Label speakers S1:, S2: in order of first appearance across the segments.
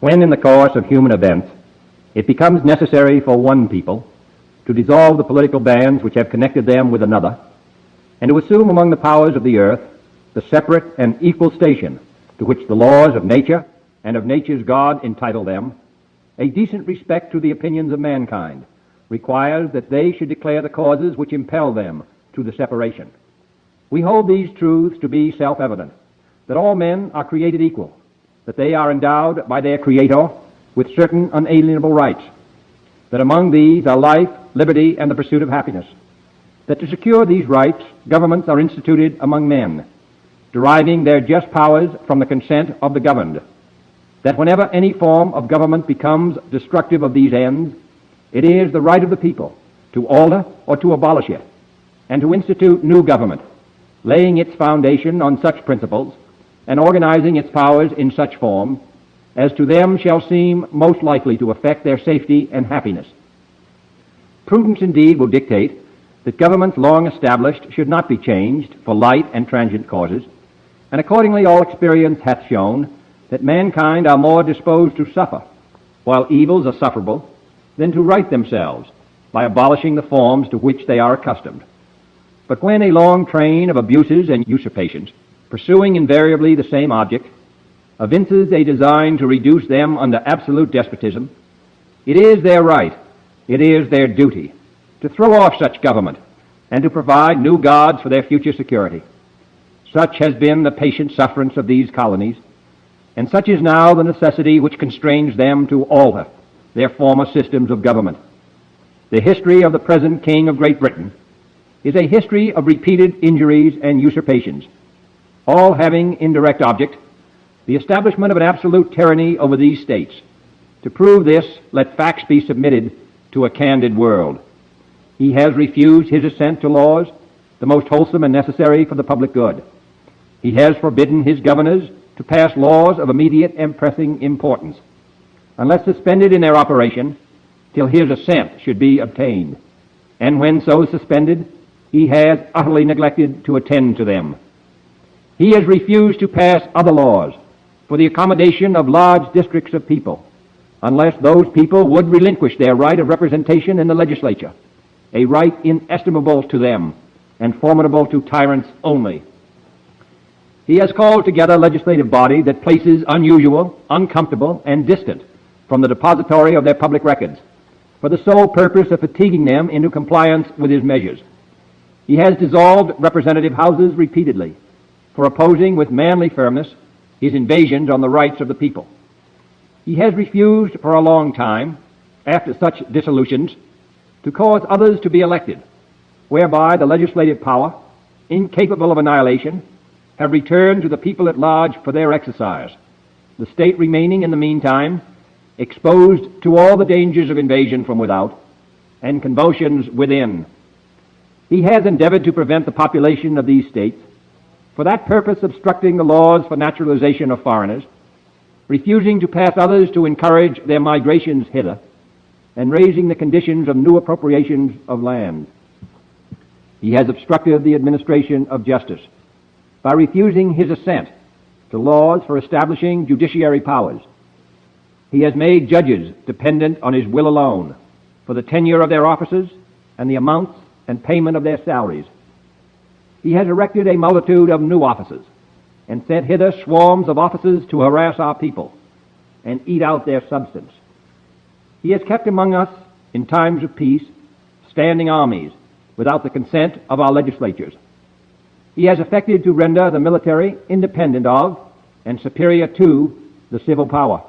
S1: When in the course of human events it becomes necessary for one people to dissolve the political bands which have connected them with another, and to assume among the powers of the earth the separate and equal station to which the laws of nature and of nature's God entitle them, a decent respect to the opinions of mankind requires that they should declare the causes which impel them to the separation. We hold these truths to be self-evident, that all men are created equal, that they are endowed by their Creator with certain unalienable rights, that among these are life, liberty, and the pursuit of happiness, that to secure these rights, governments are instituted among men, deriving their just powers from the consent of the governed, that whenever any form of government becomes destructive of these ends, it is the right of the people to alter or to abolish it, and to institute new government, laying its foundation on such principles and organizing its powers in such form as to them shall seem most likely to affect their safety and happiness. Prudence indeed will dictate that governments long established should not be changed for light and transient causes, and accordingly all experience hath shown that mankind are more disposed to suffer, while evils are sufferable, than to right themselves by abolishing the forms to which they are accustomed. But when a long train of abuses and usurpations, pursuing invariably the same object, evinces a design to reduce them under absolute despotism, it is their right, it is their duty, to throw off such government and to provide new gods for their future security. Such has been the patient sufferance of these colonies, and such is now the necessity which constrains them to alter their former systems of government. The history of the present King of Great Britain is a history of repeated injuries and usurpations, all having indirect object the establishment of an absolute tyranny over these states. To prove this, let facts be submitted to a candid world. He has refused his assent to laws, the most wholesome and necessary for the public good. He has forbidden his governors to pass laws of immediate and pressing importance, unless suspended in their operation till his assent should be obtained. And when so suspended, he has utterly neglected to attend to them. He has refused to pass other laws for the accommodation of large districts of people, unless those people would relinquish their right of representation in the legislature, a right inestimable to them and formidable to tyrants only. He has called together a legislative body that places unusual, uncomfortable, and distant from the depository of their public records, for the sole purpose of fatiguing them into compliance with his measures. He has dissolved representative houses repeatedly for opposing with manly firmness his invasions on the rights of the people. He has refused for a long time, after such dissolutions, to cause others to be elected, whereby the legislative power, incapable of annihilation, have returned to the people at large for their exercise, the state remaining in the meantime exposed to all the dangers of invasion from without and convulsions within. He has endeavored to prevent the population of these states, for that purpose obstructing the laws for naturalization of foreigners, refusing to pass others to encourage their migrations hither, and raising the conditions of new appropriations of land. He has obstructed the administration of justice by refusing his assent to laws for establishing judiciary powers. He has made judges dependent on his will alone for the tenure of their offices and the amounts and payment of their salaries. He has erected a multitude of new offices and sent hither swarms of officers to harass our people and eat out their substance. He has kept among us, in times of peace, standing armies without the consent of our legislatures. He has effected to render the military independent of and superior to the civil power.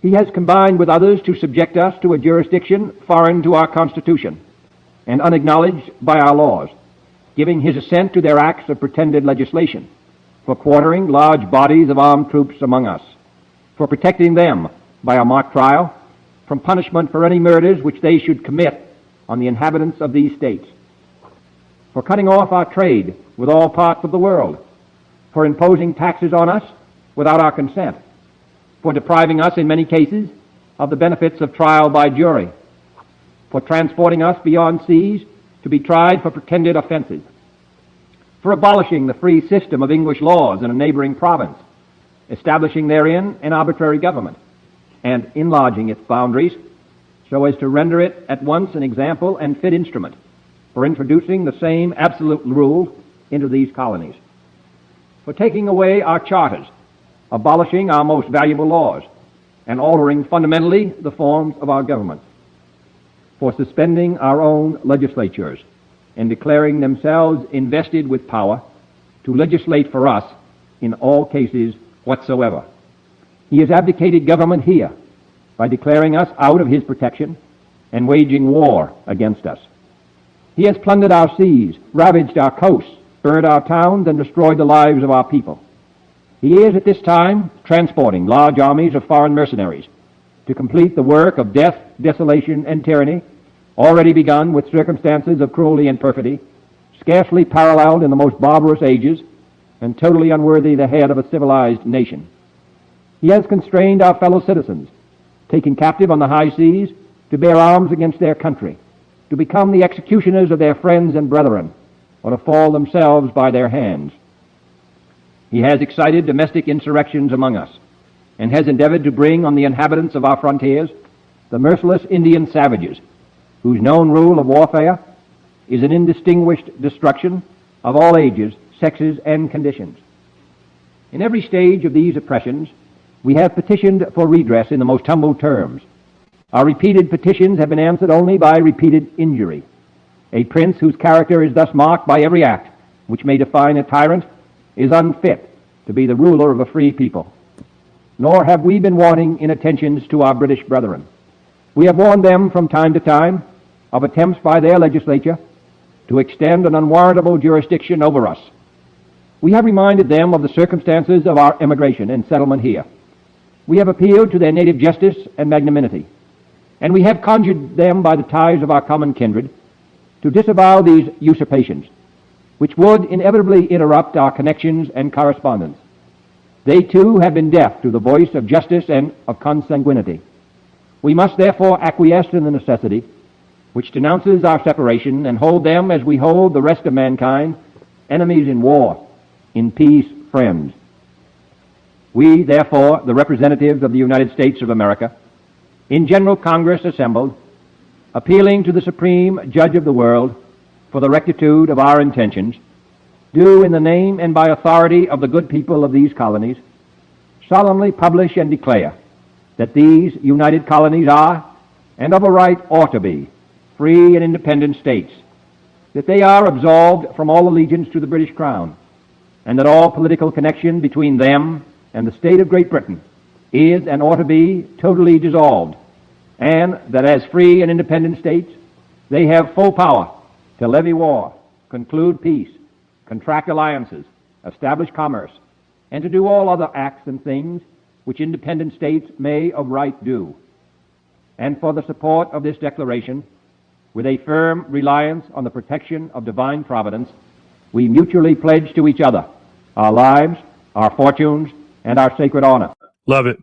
S1: He has combined with others to subject us to a jurisdiction foreign to our Constitution and unacknowledged by our laws, giving his assent to their acts of pretended legislation, for quartering large bodies of armed troops among us, for protecting them by a mock trial from punishment for any murders which they should commit on the inhabitants of these states, for cutting off our trade with all parts of the world, for imposing taxes on us without our consent, for depriving us in many cases of the benefits of trial by jury, for transporting us beyond seas to be tried for pretended offenses, for abolishing the free system of English laws in a neighboring province, establishing therein an arbitrary government, and enlarging its boundaries so as to render it at once an example and fit instrument for introducing the same absolute rule into these colonies, for taking away our charters, abolishing our most valuable laws, and altering fundamentally the forms of our government, for suspending our own legislatures and declaring themselves invested with power to legislate for us in all cases whatsoever. He has abdicated government here by declaring us out of his protection and waging war against us. He has plundered our seas, ravaged our coasts, burned our towns, and destroyed the lives of our people. He is at this time transporting large armies of foreign mercenaries to complete the work of death, desolation, and tyranny, already begun with circumstances of cruelty and perfidy, scarcely paralleled in the most barbarous ages, and totally unworthy the head of a civilized nation. He has constrained our fellow citizens, taken captive on the high seas, to bear arms against their country, to become the executioners of their friends and brethren, or to fall themselves by their hands. He has excited domestic insurrections among us, and has endeavored to bring on the inhabitants of our frontiers the merciless Indian savages, whose known rule of warfare is an indistinguished destruction of all ages, sexes, and conditions. In every stage of these oppressions, we have petitioned for redress in the most humble terms. Our repeated petitions have been answered only by repeated injury. A prince whose character is thus marked by every act which may define a tyrant is unfit to be the ruler of a free people. Nor have we been wanting in attentions to our British brethren. We have warned them from time to time of attempts by their legislature to extend an unwarrantable jurisdiction over us. We have reminded them of the circumstances of our emigration and settlement here. We have appealed to their native justice and magnanimity, and we have conjured them by the ties of our common kindred to disavow these usurpations, which would inevitably interrupt our connections and correspondence. They too have been deaf to the voice of justice and of consanguinity. We must therefore acquiesce in the necessity which denounces our separation, and hold them as we hold the rest of mankind, enemies in war, in peace friends. We, therefore, the representatives of the United States of America, in General Congress assembled, appealing to the Supreme Judge of the world for the rectitude of our intentions, do, in the name and by authority of the good people of these colonies, solemnly publish and declare that these united colonies are, and of a right ought to be, free and independent states, that they are absolved from all allegiance to the British Crown, and that all political connection between them and the state of Great Britain is and ought to be totally dissolved, and that as free and independent states, they have full power to levy war, conclude peace, contract alliances, establish commerce, and to do all other acts and things which independent states may of right do. And for the support of this declaration, with a firm reliance on the protection of divine providence, we mutually pledge to each other our lives, our fortunes, and our sacred honor.
S2: Love it.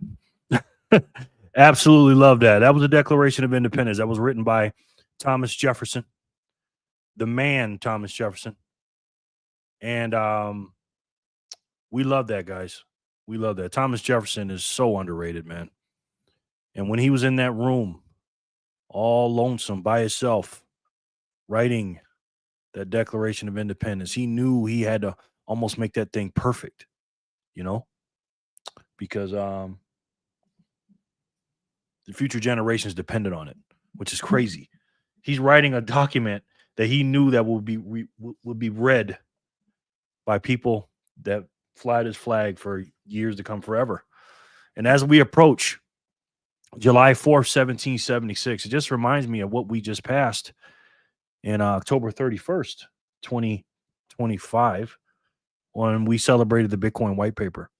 S2: Absolutely love that. That was the Declaration of Independence. That was written by Thomas Jefferson, the man Thomas Jefferson. And we love that, guys. We love that. Thomas Jefferson is so underrated, man. And when he was in that room, all lonesome by himself, writing that Declaration of Independence, he knew he had to almost make that thing perfect, you know, because the future generations depended on it, which is crazy. He's writing a document that he knew that would be read by people that fly his flag for years to come, forever. And as we approach July 4th, 1776, it just reminds me of what we just passed in October 31st, 2025, when we celebrated the Bitcoin white paper.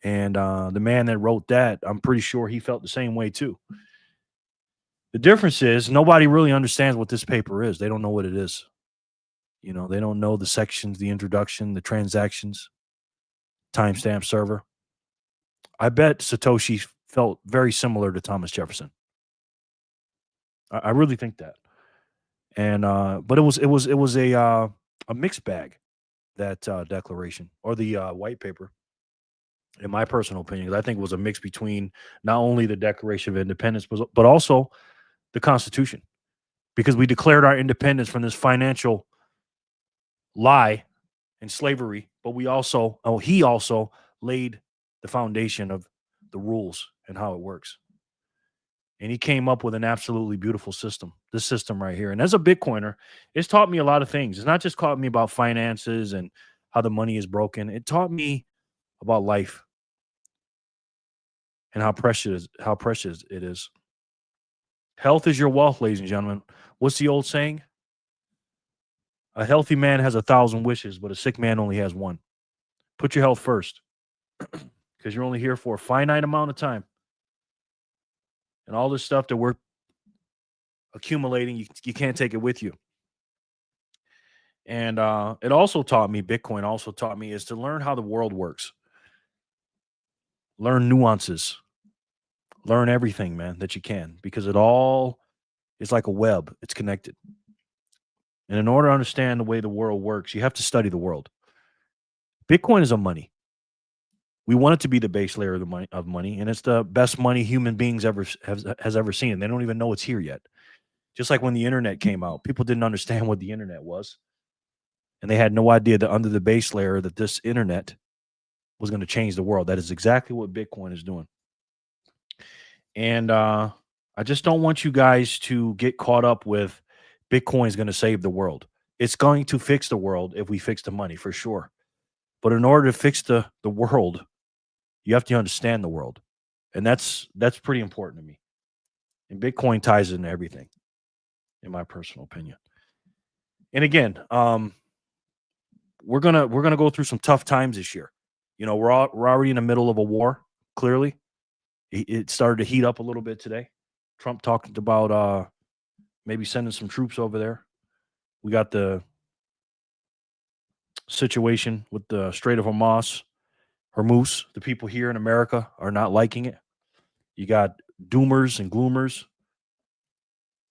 S2: And the man that wrote that, I'm pretty sure he felt the same way too. The difference is nobody really understands what this paper is. They don't know what it is. You know, they don't know the sections, the introduction, the transactions, timestamp server. I bet Satoshi felt very similar to Thomas Jefferson. I really think that. And but it was a mixed bag, that declaration, or the white paper. in my personal opinion, 'cause I think it was a mix between not only the Declaration of Independence, but also the Constitution, because we declared our independence from this financial lie and slavery, but he also laid the foundation of the rules and how it works. And he came up with an absolutely beautiful system, this system right here. And as a Bitcoiner, it's taught me a lot of things. It's not just taught me about finances and how the money is broken. It taught me about life and how precious it is. Health is your wealth, ladies and gentlemen. What's the old saying? A healthy man has 1,000 wishes, but a sick man only has one. Put your health first, because you're only here for a finite amount of time. And all this stuff that we're accumulating, you can't take it with you. And it also taught me, Bitcoin also taught me, is to learn how the world works. Learn nuances. Learn everything, man, that you can, because it all is like a web. It's connected. And in order to understand the way the world works, you have to study the world. Bitcoin is a money. We want it to be the base layer of money, and it's the best money human beings has ever seen. And they don't even know it's here yet. Just like when the internet came out, people didn't understand what the internet was, and they had no idea that under the base layer that this internet was going to change the world. That is exactly what Bitcoin is doing. And I just don't want you guys to get caught up with Bitcoin is going to save the world. It's going to fix the world if we fix the money, for sure. But in order to fix the world, you have to understand the world. And that's pretty important to me. And Bitcoin ties into everything, in my personal opinion. And again, we're gonna go through some tough times this year. You know, we're already in the middle of a war. Clearly, it started to heat up a little bit today. Trump talked about maybe sending some troops over there. We got the situation with the Strait of Hormuz. The people here in America are not liking it. You got doomers and gloomers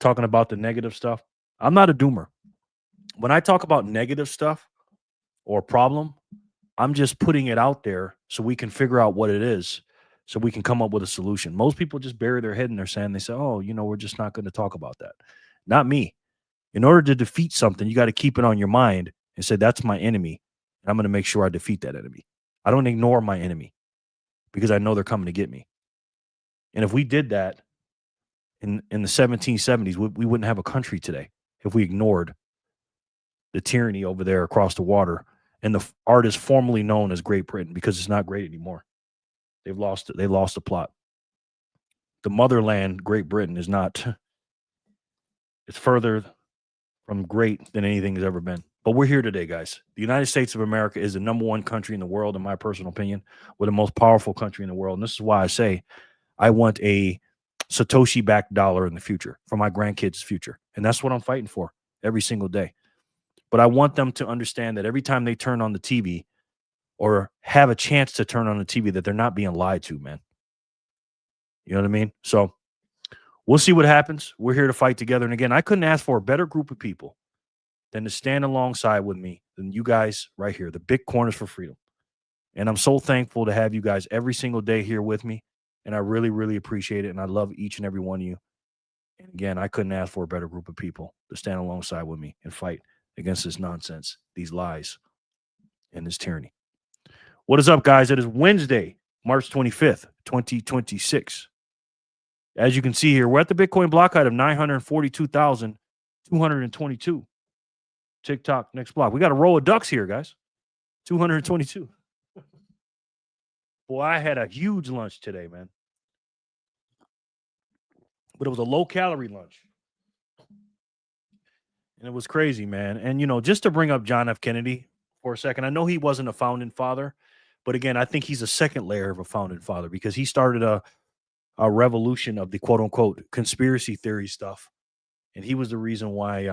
S2: talking about the negative stuff. I'm not a doomer. When I talk about negative stuff or problem, I'm just putting it out there so we can figure out what it is, so we can come up with a solution. Most people just bury their head in their sand. They say, oh, we're just not going to talk about that. Not me. In order to defeat something, you got to keep it on your mind and say, that's my enemy. And I'm going to make sure I defeat that enemy. I don't ignore my enemy because I know they're coming to get me. And if we did that in the 1770s, we wouldn't have a country today if we ignored the tyranny over there across the water and the artist formerly known as Great Britain, because it's not great anymore. They lost the plot. The motherland, Great Britain, is not. It's further from great than anything has ever been. But we're here today, guys. The United States of America is the number one country in the world, in my personal opinion. We're the most powerful country in the world. And this is why I say I want a Satoshi-backed dollar in the future for my grandkids' future. And that's what I'm fighting for every single day. But I want them to understand that every time they turn on the TV or have a chance to turn on the TV, that they're not being lied to, man. You know what I mean? So we'll see what happens. We're here to fight together. And again, I couldn't ask for a better group of people than to stand alongside with me than you guys right here, the Bitcoiners for Freedom. And I'm so thankful to have you guys every single day here with me. And I really, really appreciate it. And I love each and every one of you. And again, I couldn't ask for a better group of people to stand alongside with me and fight against this nonsense, these lies, and this tyranny. What is up, guys? It is Wednesday, March 25th, 2026. As you can see here, we're at the Bitcoin block height of 942,222. TikTok, next block. We got a row of ducks here, guys. 222. Boy, I had a huge lunch today, man. But it was a low-calorie lunch. And it was crazy, man. And, just to bring up John F. Kennedy for a second, I know he wasn't a founding father, but again, I think he's a second layer of a founding father because he started a revolution of the quote-unquote conspiracy theory stuff. And he was the reason why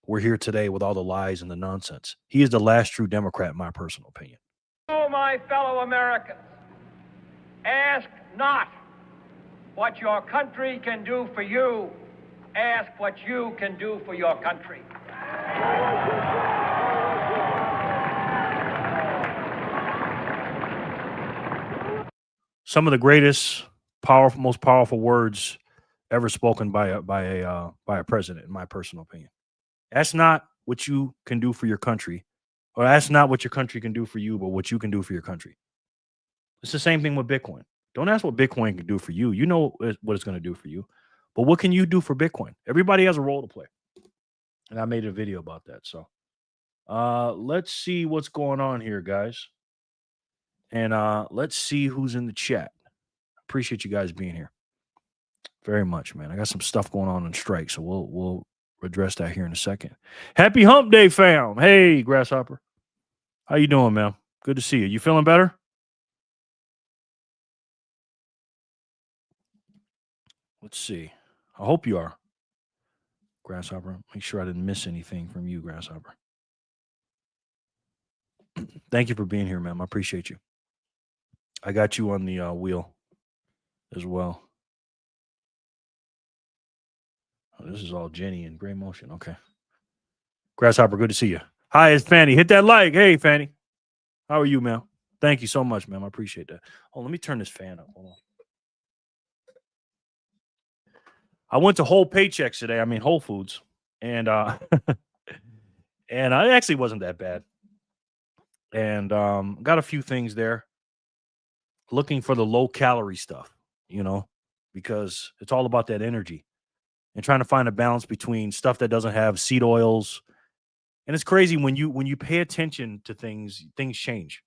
S2: we're here today with all the lies and the nonsense. He is the last true Democrat, in my personal opinion.
S3: Oh, my fellow Americans, ask not what your country can do for you. Ask what you can do for your country.
S2: some of the greatest, most powerful words ever spoken by a president, in my personal opinion. That's not what you can do for your country, or that's not what your country can do for you, but what you can do for your country. It's the same thing with Bitcoin. Don't ask what Bitcoin can do for you. You know what it's going to do for you, but what can you do for Bitcoin? Everybody has a role to play, and I made a video about that. So, let's see what's going on here, guys, and let's see who's in the chat. Appreciate you guys being here very much, man. I got some stuff going on strike, so we'll address that here in a second. Happy Hump Day, fam. Hey, Grasshopper. How you doing, man? Good to see you. You feeling better? Let's see. I hope you are, Grasshopper. Make sure I didn't miss anything from you, Grasshopper. Thank you for being here, man. I appreciate you. I got you on the wheel as well. Oh, this is all Jenny and Gray Motion. Okay. Grasshopper, good to see you. Hi, it's Fanny. Hit that like. Hey, Fanny. How are you, man? Thank you so much, man. I appreciate that. Oh, let me turn this fan up. Hold on. I went to Whole Paychecks today. I mean, Whole Foods. And and it actually wasn't that bad. And got a few things there. Looking for the low-calorie stuff, you know, because it's all about that energy. And trying to find a balance between stuff that doesn't have seed oils. And it's crazy when you pay attention to things change.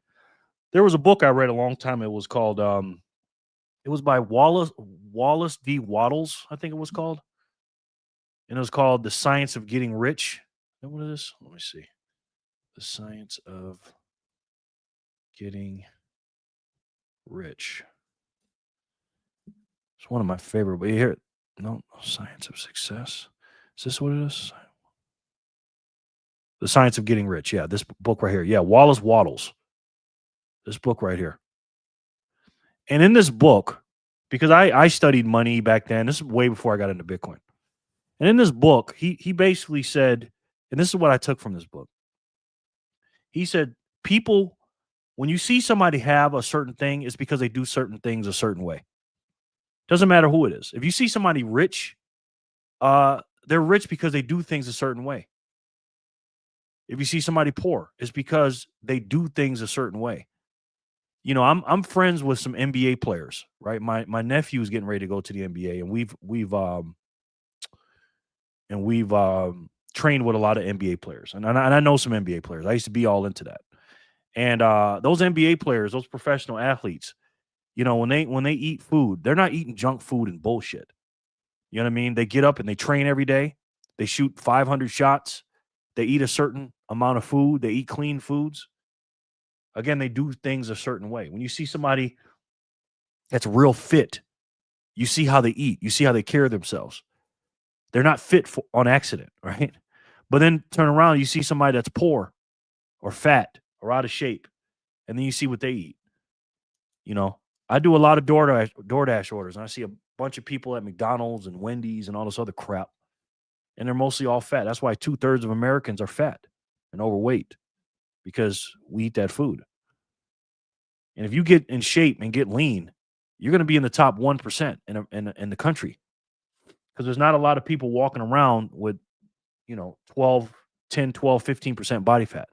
S2: There was a book I read a long time. It was called it was by Wallace D. Wattles, I think it was called. And it was called The Science of Getting Rich. Is that what it is? Let me see. The Science of Getting Rich. It's one of my favorite. But you hear it? No, Science of Success. Is this what it is? The Science of Getting Rich. Yeah, this book right here. Yeah, Wallace Wattles. This book right here. And in this book, because I studied money back then, this is way before I got into Bitcoin. And in this book, he basically said, and this is what I took from this book. He said, people, when you see somebody have a certain thing, it's because they do certain things a certain way. Doesn't matter who it is. If you see somebody rich, they're rich because they do things a certain way. If you see somebody poor, it's because they do things a certain way. You know, I'm friends with some NBA players, right? My nephew is getting ready to go to the NBA, and we've trained with a lot of NBA players, and I know some NBA players. I used to be all into that. And those NBA players, those professional athletes, you know, when they eat food, they're not eating junk food and bullshit. You know what I mean? They get up and they train every day. They shoot 500 shots. They eat a certain amount of food. They eat clean foods. Again, they do things a certain way. When you see somebody that's real fit, you see how they eat. You see how they carry themselves. They're not fit on accident, right? But then turn around, you see somebody that's poor or fat or out of shape, and then you see what they eat. You know, I do a lot of DoorDash orders, and I see a bunch of people at McDonald's and Wendy's and all this other crap, and they're mostly all fat. That's why 2/3 of Americans are fat and overweight, because we eat that food. And if you get in shape and get lean, you're going to be in the top 1% in the country, because there's not a lot of people walking around with, you know, 10, 12, 15% body fat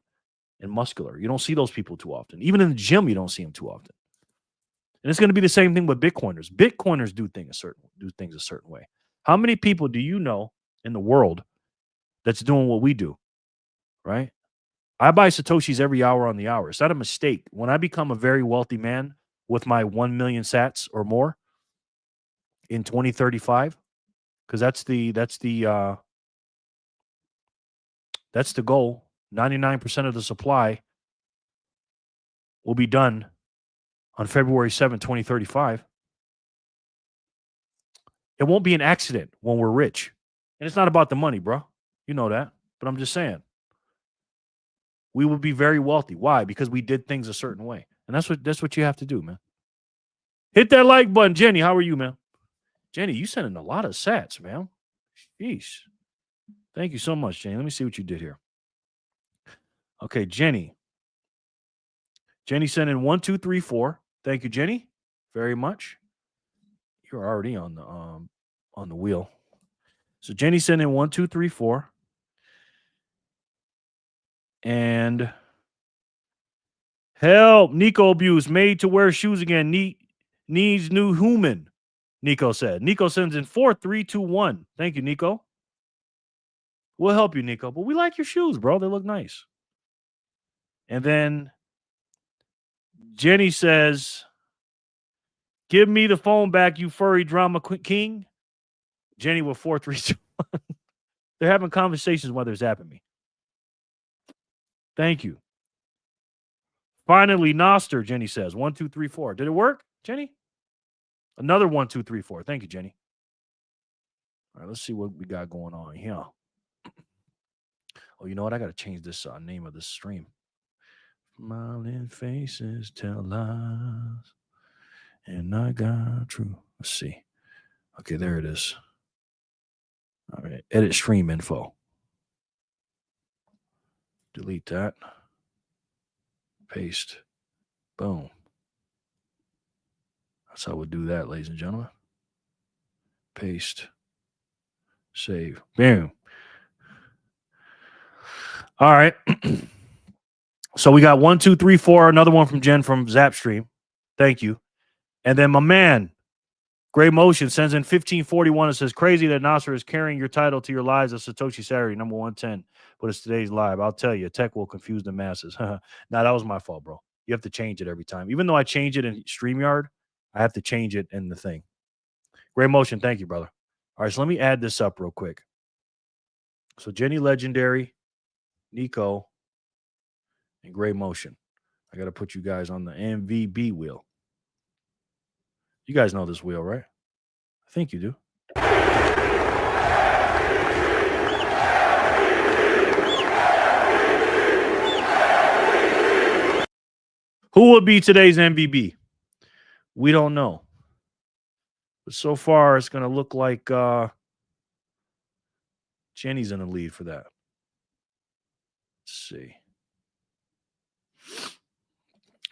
S2: and muscular. You don't see those people too often. Even in the gym, you don't see them too often. And it's going to be the same thing with Bitcoiners. Bitcoiners do things a certain way. How many people do you know in the world that's doing what we do, right? I buy Satoshis every hour on the hour. It's not a mistake. When I become a very wealthy man with my 1 million sats or more in 2035, because that's the goal. 99% of the supply will be done on February 7th, 2035. It won't be an accident when we're rich. And it's not about the money, bro. You know that. But I'm just saying, we will be very wealthy. Why? Because we did things a certain way. And that's what you have to do, man. Hit that like button. Jenny, how are you, man? Jenny, you sending a lot of sats, man. Jeez. Thank you so much, Jenny. Let me see what you did here. Okay, Jenny. Jenny sent in 1, 2, 3, 4. Thank you, Jenny, very much. You're already on the wheel. So Jenny sent in 1, 2, 3, 4. And help, Nico abuse, made to wear shoes again. Needs new human, Nico said. Nico sends in 4, 3, 2, 1. Thank you, Nico. We'll help you, Nico. But we like your shoes, bro. They look nice. And then Jenny says, give me the phone back, you furry drama king. Jenny with 4, 3, 2, 1. They're having conversations while they're zapping me. Thank you. Finally, Noster, Jenny says. 1, 2, 3, 4. Did it work, Jenny? Another 1, 2, 3, 4. Thank you, Jenny. All right, let's see what we got going on here. Oh, you know what? I got to change this name of this stream. Smiling faces tell lies, and I got true. Let's see. Okay, there it is. All right, edit stream info. Delete that. Paste. Boom. That's how we do that, ladies and gentlemen. Paste. Save. Boom. All right. So we got 1, 2, 3, 4. Another one from Jen from Zapstream. Thank you. And then my man, Gray Motion, sends in 1541 and says, crazy that Nasser is carrying your title to your lives of Satoshi Saturday, number 110. But it's today's live. I'll tell you, tech will confuse the masses. Nah, that was my fault, bro. You have to change it every time. Even though I change it in StreamYard, I have to change it in the thing. Gray Motion, thank you, brother. All right, so let me add this up real quick. So Jenny Legendary, Nico, and Gray Motion. I got to put you guys on the MVB wheel. You guys know this wheel, right? I think you do. Who will be today's MVB? We don't know. But so far, it's going to look like Jenny's in the lead for that. Let's see.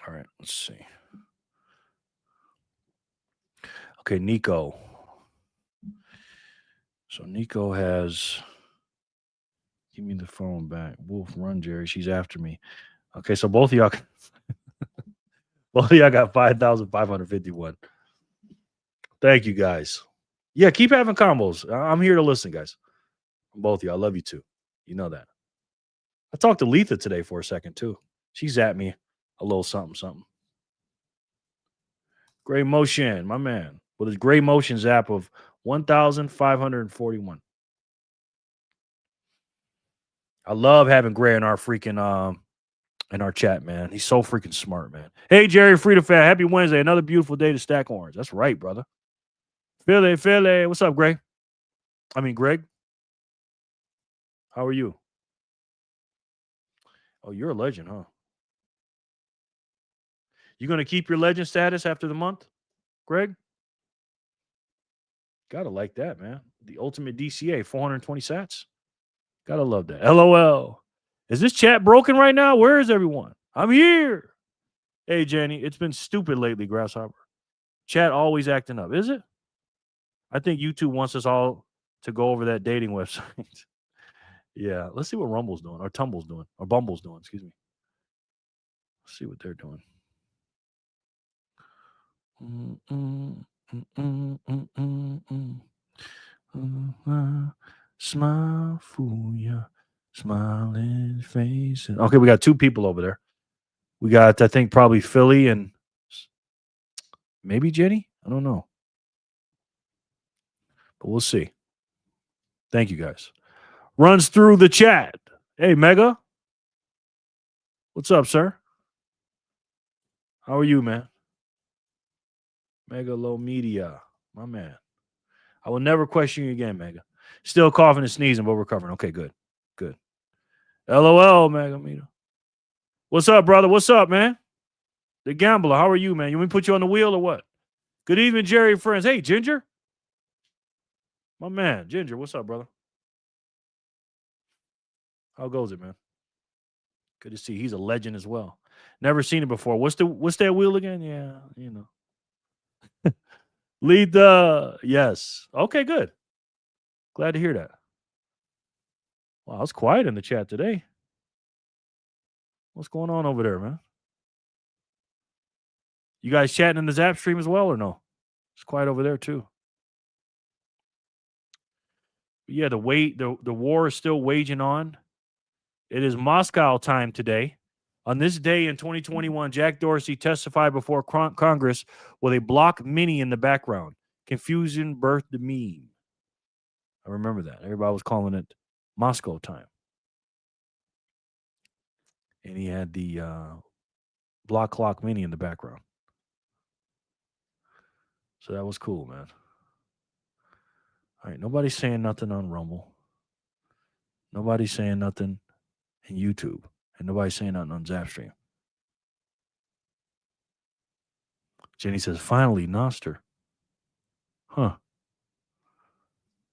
S2: All right, let's see. Okay, Nico. So Nico has, give me the phone back. Wolf, run, Jerry. She's after me. Okay, so both of y'all got 5,551. Thank you, guys. Yeah, keep having combos. I'm here to listen, guys. Both of you. I love you too. You know that. I talked to Letha today for a second too. She's at me a little something, something. Gray Motion, my man, with his Gray Motion zap of 1,541. I love having Gray in our freaking in our chat, man. He's so freaking smart, man. Hey, Jerry Freedom fan, happy Wednesday. Another beautiful day to stack orange. That's right, brother. Philly. What's up, Greg? Greg. How are you? Oh, you're a legend, huh? You going to keep your legend status after the month, Greg? Gotta like that, man. The ultimate DCA, 420 sats. Gotta love that. LOL. Is this chat broken right now? Where is everyone? I'm here. Hey, Jenny, it's been stupid lately, Grasshopper. Chat always acting up. Is it? I think YouTube wants us all to go over that dating website. Yeah, let's see what Rumble's doing, or Tumble's doing, or Bumble's doing, excuse me. Let's see what they're doing. Smile for ya, smiling faces. Okay, we got 2 people over there. We got, I think, probably Philly and maybe Jenny. I don't know, but we'll see. Thank you, guys. Runs through the chat. Hey, Mega. What's up, sir? How are you, man? Mega Low Media, my man. I will never question you again, Mega. Still coughing and sneezing, but recovering. Okay, good. Good. LOL, Mega Media. What's up, brother? What's up, man? The Gambler, how are you, man? You want me to put you on the wheel or what? Good evening, Jerry friends. Hey, Ginger. My man, Ginger, what's up, brother? How goes it, man? Good to see. He's a legend as well. Never seen it before. What's that wheel again? Yeah, you know. Lead the yes. Okay, good. Glad to hear that. Wow, it's quiet in the chat today. What's going on over there, man? You guys chatting in the Zap stream as well, or no? It's quiet over there too. But yeah, the war is still waging on. It is Moscow time today. On this day in 2021, Jack Dorsey testified before Congress with a block mini in the background. Confusion birthed the meme. I remember that. Everybody was calling it Moscow time. And he had the block clock mini in the background. So that was cool, man. All right, nobody's saying nothing on Rumble. Nobody's saying nothing in YouTube. And nobody's saying nothing on Zapstream. Jenny says, finally, Noster. Huh.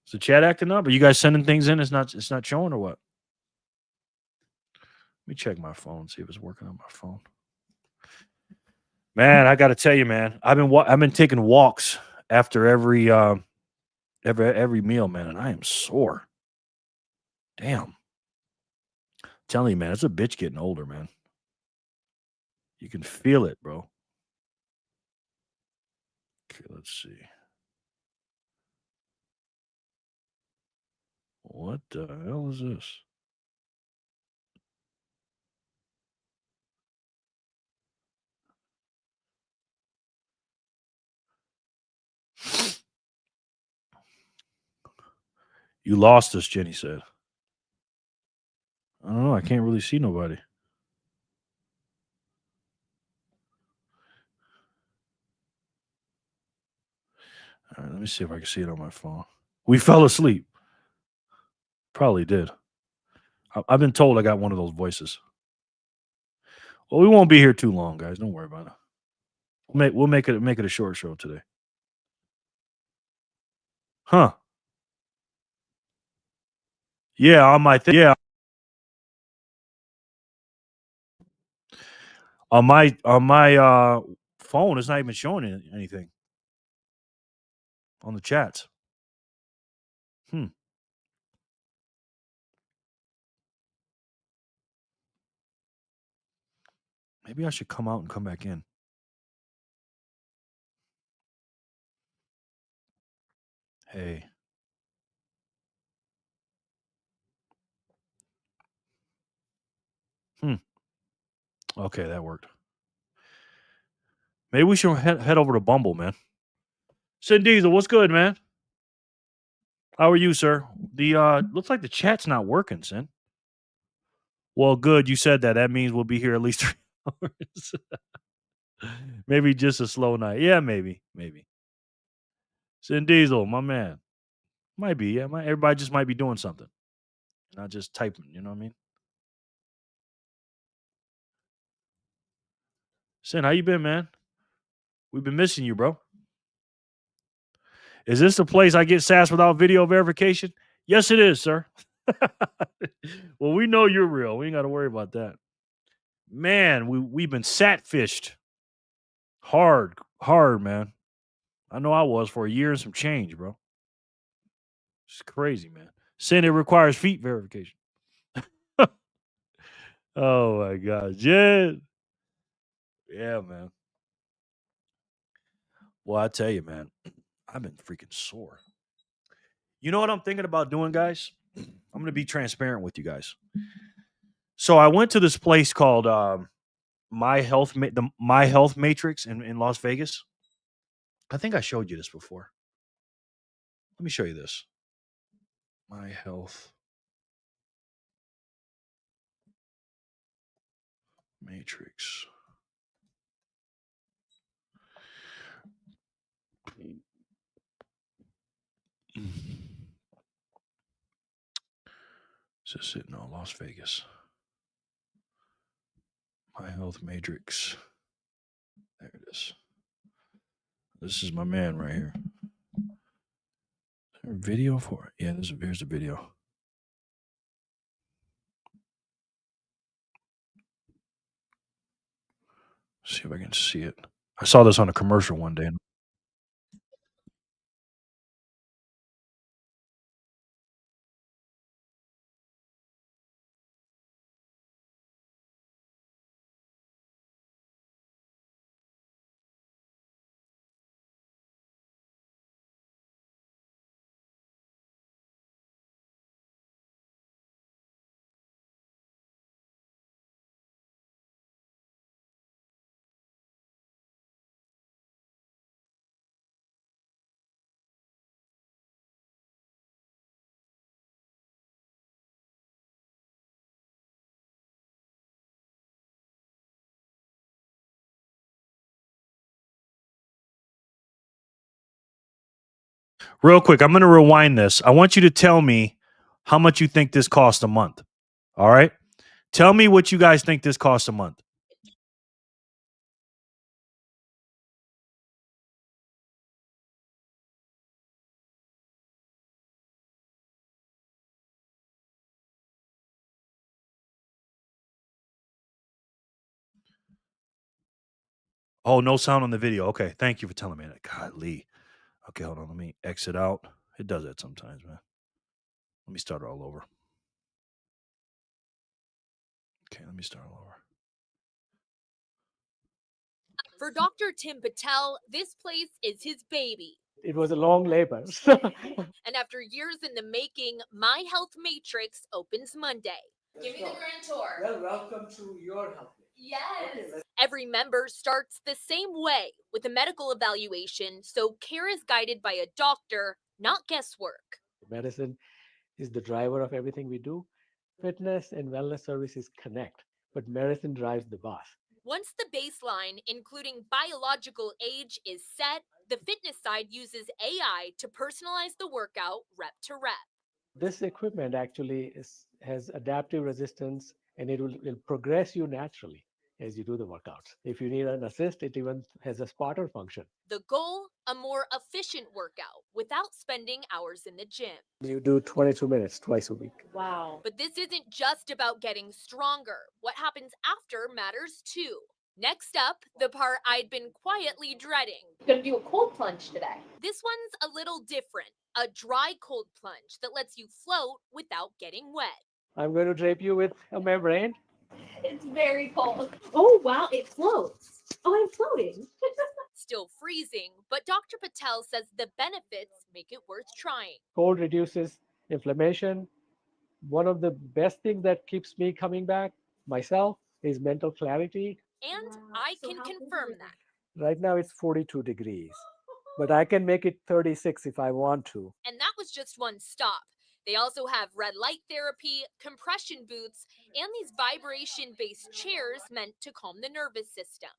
S2: Is the chat acting up? Are you guys sending things in? It's not showing or what? Let me check my phone, see if it's working on my phone. Man, I got to tell you, man, I've been taking walks after every meal, man, and I am sore. Damn. I'm telling you, man, it's a bitch getting older, man. You can feel it, bro. Okay, let's see. What the hell is this? You lost us, Jenny said. I don't know. I can't really see nobody. All right, let me see if I can see it on my phone. We fell asleep. Probably did. I've been told I got one of those voices. Well, we won't be here too long, guys. Don't worry about it. We'll make it a short show today. Huh? Yeah, on my on my phone, it's not even showing anything on the chats. Maybe I should come out and come back in. Hey. Okay, that worked. Maybe we should head over to Bumble, man. Sin Diesel, what's good, man? How are you, sir? The looks like the chat's not working, Sin. Well, good. You said that. That means we'll be here at least 3 hours. Maybe just a slow night. Yeah, maybe. Sin Diesel, my man. Might be. Yeah, everybody just might be doing something, not just typing. You know what I mean? Sin, how you been, man? We've been missing you, bro. Is this the place I get sass without video verification? Yes, it is, sir. Well, we know you're real. We ain't got to worry about that. Man, we've been satfished. Hard, man. I know I was for a year and some change, bro. It's crazy, man. Saying it requires feet verification. Oh my God, Jed. Yeah, man. Well, I tell you, man, I've been freaking sore. You know what I'm thinking about doing, guys? I'm gonna be transparent with you guys. So I went to this place called My Health Matrix in Las Vegas. I think I showed you this before. Let me show you this. My Health Matrix. Just sitting on Las Vegas. My Health Matrix. There it is. This is my man right here. Is there a video for it? Yeah, here's the video. See if I can see it. I saw this on a commercial one day. Real quick, I'm going to rewind this. I want you to tell me how much you think this costs a month. All right? Tell me what you guys think this costs a month. Oh, no sound on the video. Okay, thank you for telling me that. God, Lee. Okay, hold on. Let me exit out. It does that sometimes, man. Let me start all over. Okay, let me start all over.
S4: For Dr. Tim Patel, this place is his baby.
S5: It was a long labor.
S4: And after years in the making, My Health Matrix opens Monday. Give me the grand tour.
S5: Well, welcome to your health.
S4: Yes.
S5: Okay,
S4: Every member starts the same way with a medical evaluation, so care is guided by a doctor, not guesswork.
S5: Medicine is the driver of everything we do. Fitness and wellness services connect, but medicine drives the bus.
S4: Once the baseline, including biological age, is set, the fitness side uses AI to personalize the workout rep to rep.
S5: This equipment actually has adaptive resistance, and it will progress you naturally as you do the workouts. If you need an assist, it even has a spotter function.
S4: The goal, a more efficient workout without spending hours in the gym.
S5: You do 22 minutes twice a week.
S4: Wow. But this isn't just about getting stronger. What happens after matters too. Next up, the part I'd been quietly dreading. Gonna do a cold plunge today. This one's a little different. A dry cold plunge that lets you float without getting wet.
S5: I'm going to drape you with a membrane.
S4: It's very cold. Oh, wow, it floats. Oh, I'm floating. Still freezing, but Dr. Patel says the benefits make it worth trying.
S5: Cold reduces inflammation. One of the best things that keeps me coming back myself is mental clarity.
S4: And I can confirm that.
S5: Right now it's 42 degrees, but I can make it 36 if I want to.
S4: And that was just one stop. They also have red light therapy, compression boots, and these vibration-based chairs meant to calm the nervous system.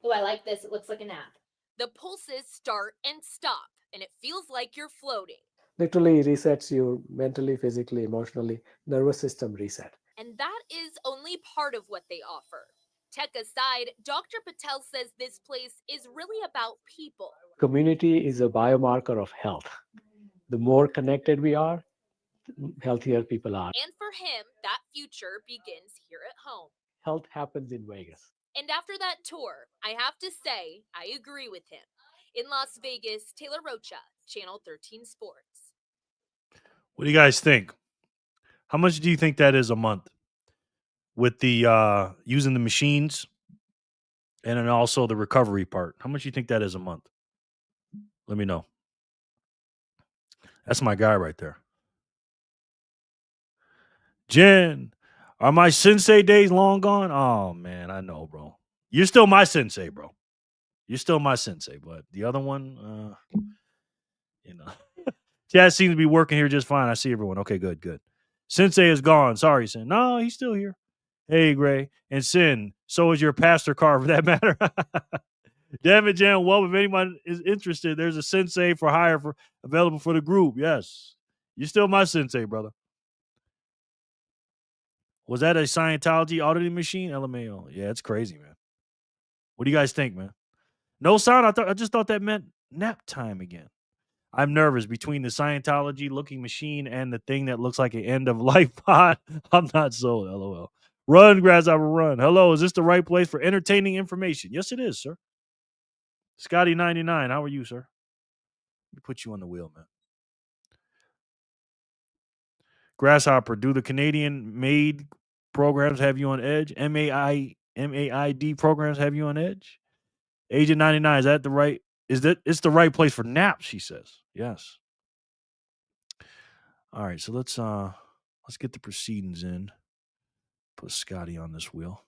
S4: Oh, I like this. It looks like a nap. The pulses start and stop, and it feels like you're floating.
S5: Literally resets you mentally, physically, emotionally, nervous system reset.
S4: And that is only part of what they offer. Tech aside, Dr. Patel says this place is really about people.
S5: Community is a biomarker of health. The more connected we are, healthier people are.
S4: And for him, that future begins here at home.
S5: Health happens in Vegas.
S4: And after that tour, I have to say, I agree with him. In Las Vegas, Taylor Rocha, Channel 13 Sports.
S2: What do you guys think? How much do you think that is a month with the using the machines and then also the recovery part? How much do you think that is a month? Let me know. That's my guy right there. Jen, are my sensei days long gone? Oh, man, I know, bro. You're still my sensei, bro. You're still my sensei, but the other one, you know. Chad seems to be working here just fine. I see everyone. Okay, good. Sensei is gone. Sorry, Sin. No, he's still here. Hey, Gray. And Sin, so is your pastor car for that matter. Damn it, Jan. Well, if anyone is interested, there's a sensei for hire available for the group. Yes. You're still my sensei, brother. Was that a Scientology auditing machine? LMAO. Yeah, it's crazy, man. What do you guys think, man? No sound? I just thought that meant nap time again. I'm nervous between the Scientology looking machine and the thing that looks like an end of life pod. I'm not sold. LOL. Run, grasshopper, run. Hello, is this the right place for entertaining information? Yes, it is, sir. Scotty99, how are you, sir? Let me put you on the wheel, man. Grasshopper, do the Canadian made programs have you on edge? MAID programs have you on edge? Agent 99, is that the right? It's the right place for naps, she says. Yes. All right, so let's get the proceedings in. Put Scotty on this wheel.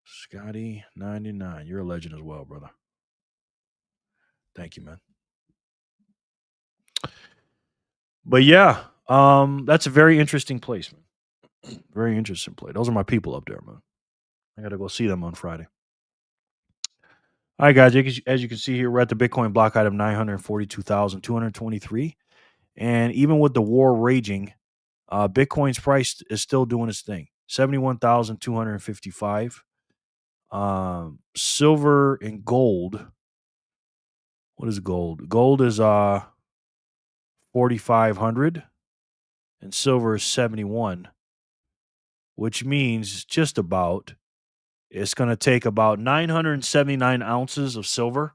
S2: Scotty 99. You're a legend as well, brother. Thank you, man. But yeah, that's a very interesting place, man. Very interesting place. Those are my people up there, man. I gotta go see them on Friday. All right, guys. As you can see here, we're at the Bitcoin block item 942,223. And even with the war raging, Bitcoin's price is still doing its thing. 71,255. Silver and gold. What is gold? Gold is 4,500 and silver is 71, which means just about it's going to take about 979 ounces of silver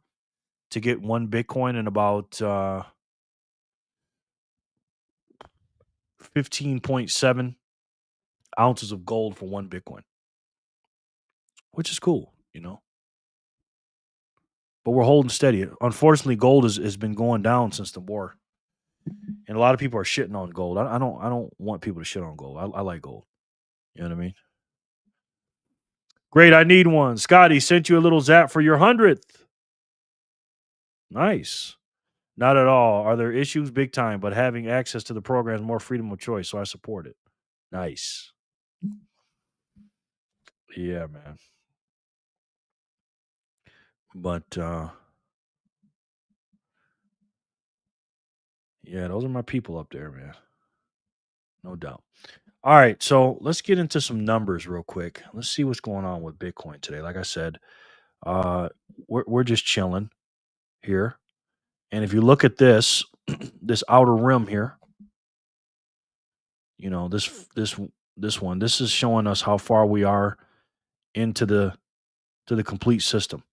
S2: to get one Bitcoin and about 15.7 ounces of gold for one Bitcoin, which is cool, you know. But we're holding steady. Unfortunately, gold has been going down since the war, and a lot of people are shitting on gold. I don't want people to shit on gold. I like gold. You know what I mean? Great, I need one. Scotty sent you a little zap for your 100th. Nice. Not at all. Are there issues? Big time, but having access to the program is more freedom of choice, so I support it. Nice. Yeah, man. But yeah, those are my people up there, man. No doubt. All right, so let's get into some numbers real quick. Let's see what's going on with Bitcoin today. Like I said, we're just chilling here, and if you look at this, this outer rim here, you know this one. This is showing us how far we are into the complete system,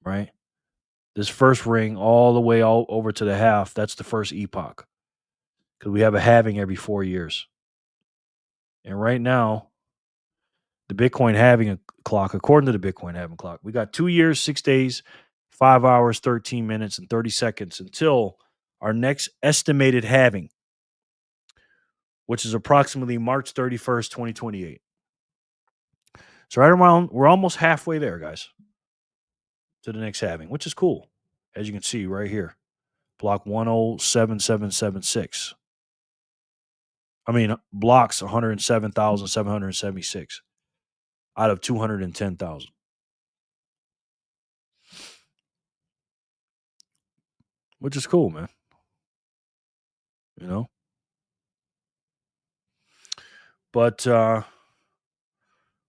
S2: right? This first ring all the way all over to the half. That's the first epoch because we have a halving every 4 years, and right now the Bitcoin halving clock, according to the Bitcoin halving clock, we got 2 years, 6 days, 5 hours, 13 minutes, and 30 seconds until our next estimated halving, which is approximately March 31st, 2028. So right around, we're almost halfway there, guys, to the next halving, which is cool. As you can see right here, block 107776. I mean, blocks 107,776 out of 210,000. Which is cool, man. You know? But oh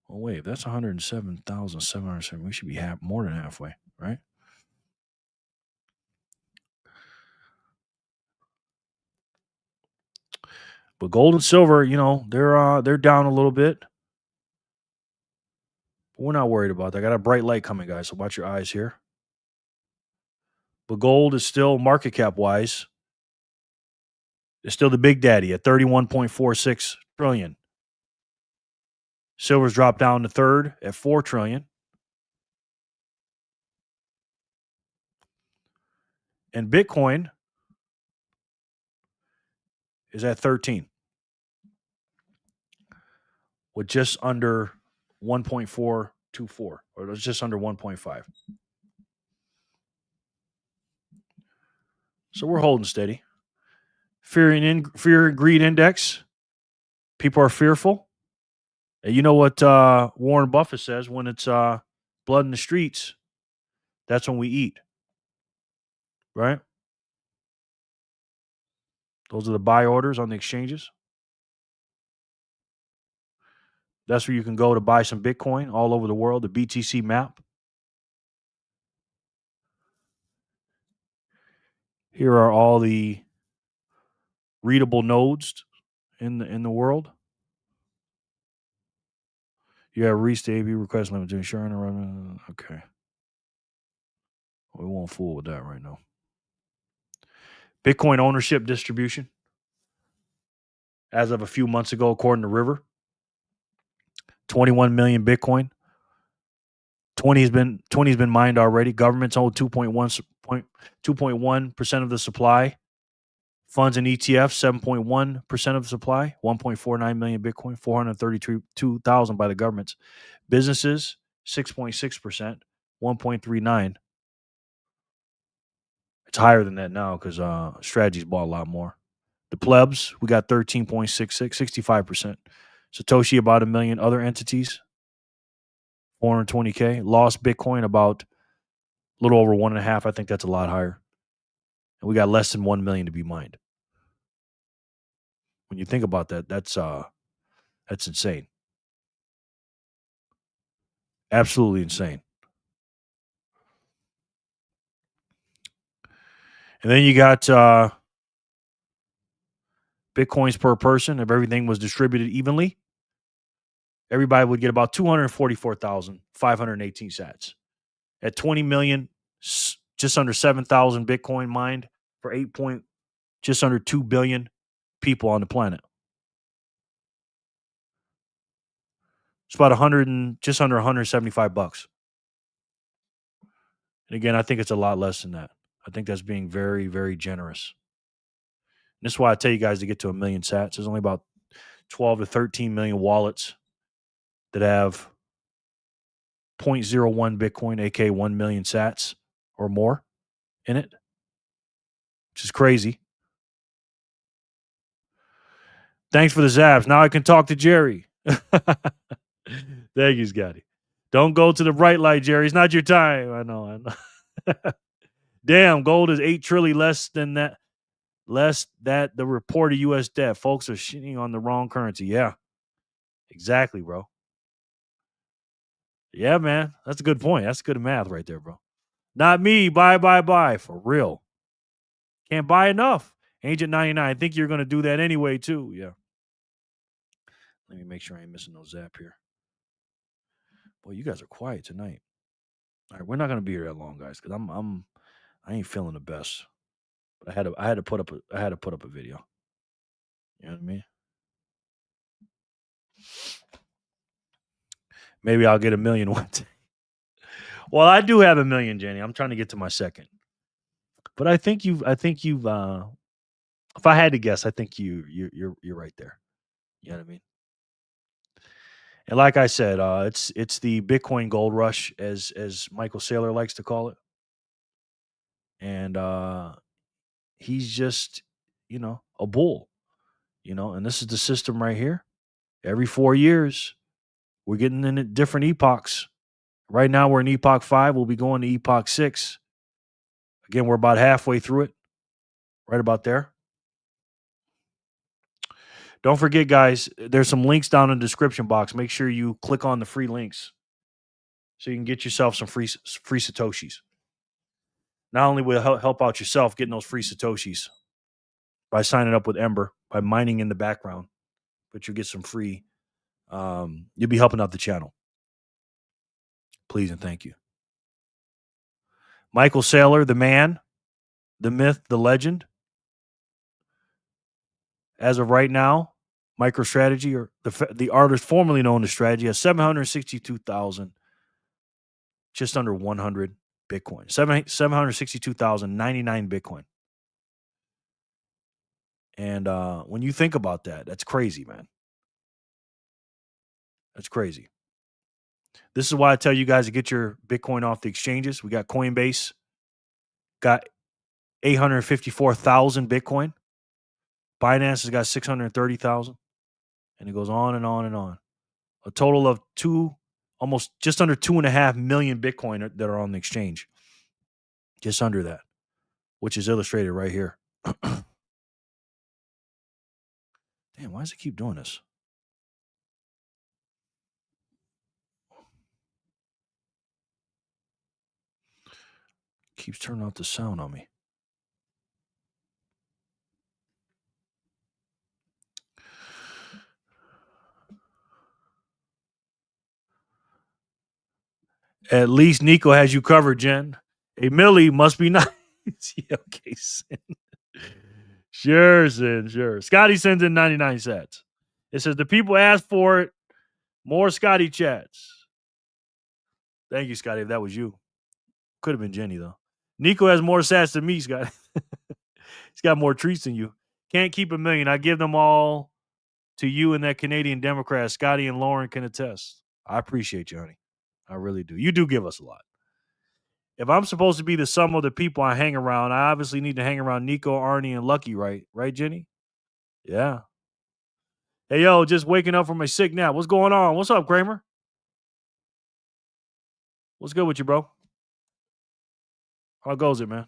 S2: wait, if that's 107,707, we should be more than halfway, right? But gold and silver, you know, they're down a little bit. But we're not worried about that. I got a bright light coming, guys, so watch your eyes here. But gold is still market cap wise. It's still the big daddy at 31.46 trillion. Silver's dropped down to third at 4 trillion. And Bitcoin is at 13 with just under 1.424, or it's just under 1.5. So we're holding steady. Fear and greed index. People are fearful. And you know what Warren Buffett says, when it's blood in the streets, that's when we eat. Right? Those are the buy orders on the exchanges. That's where you can go to buy some Bitcoin all over the world, the BTC map. Here are all the readable nodes in the world. You have reached the AB request limit to insurance. Okay. We won't fool with that right now. Bitcoin ownership distribution. As of a few months ago, according to River, 21 million Bitcoin. 20 has been mined already. Governments own 2.1% of the supply. Funds and ETFs, 7.1% of the supply. 1.49 million Bitcoin. 432,000 by the governments. Businesses, 6.6%. 1.39. It's higher than that now because Strategies bought a lot more. The plebs, we got 13.66, 65%. Satoshi, about 1 million. Other entities, 420K. Lost Bitcoin, about A little over 1.5. I think that's a lot higher. And we got less than 1 million to be mined. When you think about that, that's insane. Absolutely insane. And then you got Bitcoins per person. If everything was distributed evenly, everybody would get about 244,518 sats. At 20 million, just under 7,000 Bitcoin mined for just under 2 billion people on the planet. It's about just under $175. And again, I think it's a lot less than that. I think that's being very, very generous. And this is why I tell you guys to get to 1 million sats. There's only about 12 to 13 million wallets that have 0.01 Bitcoin, aka 1 million sats or more in it, which is crazy. Thanks for the zaps. Now I can talk to Jerry. Thank you, Scotty. Don't go to the bright light, Jerry. It's not your time. I know. Damn, gold is 8 trillion less than that. Less that the reported U.S. debt. Folks are shitting on the wrong currency. Yeah, exactly, bro. Yeah, man. That's a good point. That's good math right there, bro. Not me. Buy. For real. Can't buy enough. Agent 99. I think you're going to do that anyway, too. Yeah. Let me make sure I ain't missing no zap here. Boy, you guys are quiet tonight. All right, we're not going to be here that long, guys, because I ain't feeling the best. But I had to put up a video. You know what I mean? Maybe I'll get 1 million one day. Well, I do have 1 million, Jenny. I'm trying to get to my second. But I think you've if I had to guess, I think you're right there. You know what I mean? And like I said, it's the Bitcoin gold rush, as Michael Saylor likes to call it. And he's just, a bull. And this is the system right here. Every 4 years, we're getting in different epochs. Right now, we're in Epoch 5. We'll be going to Epoch 6. Again, we're about halfway through it. Right about there. Don't forget, guys, there's some links down in the description box. Make sure you click on the free links so you can get yourself some free Satoshis. Not only will it help out yourself getting those free Satoshis by signing up with Ember, by mining in the background, but you'll get some free. You'll be helping out the channel. Please and thank you. Michael Saylor, the man, the myth, the legend. As of right now, MicroStrategy, or the artist formerly known as Strategy, has 762,000, just under 100 Bitcoin. 762,099 Bitcoin. And when you think about that, that's crazy, man. That's crazy. This is why I tell you guys to get your Bitcoin off the exchanges. We got Coinbase, got 854,000 Bitcoin. Binance has got 630,000. And it goes on and on and on. A total of just under 2.5 million Bitcoin that are on the exchange. Just under that, which is illustrated right here. Damn, why does it keep doing this? Keeps turning off the sound on me. At least Nico has you covered, Jen. Hey, Millie must be nice. Yeah, okay, Sin. Sure, Sin, sure. Scotty sends in 99 sats. It says, the people asked for it. More Scotty chats. Thank you, Scotty, if that was you. Could have been Jenny, though. Nico has more sats than me, Scotty. He's got more treats than you. Can't keep 1 million. I give them all to you and that Canadian Democrat. Scotty and Lauren can attest. I appreciate you, honey. I really do. You do give us a lot. If I'm supposed to be the sum of the people I hang around, I obviously need to hang around Nico, Arnie, and Lucky, right? Right, Jenny? Yeah. Hey, yo, just waking up from a sick nap. What's going on? What's up, Kramer? What's good with you, bro? How goes it, man?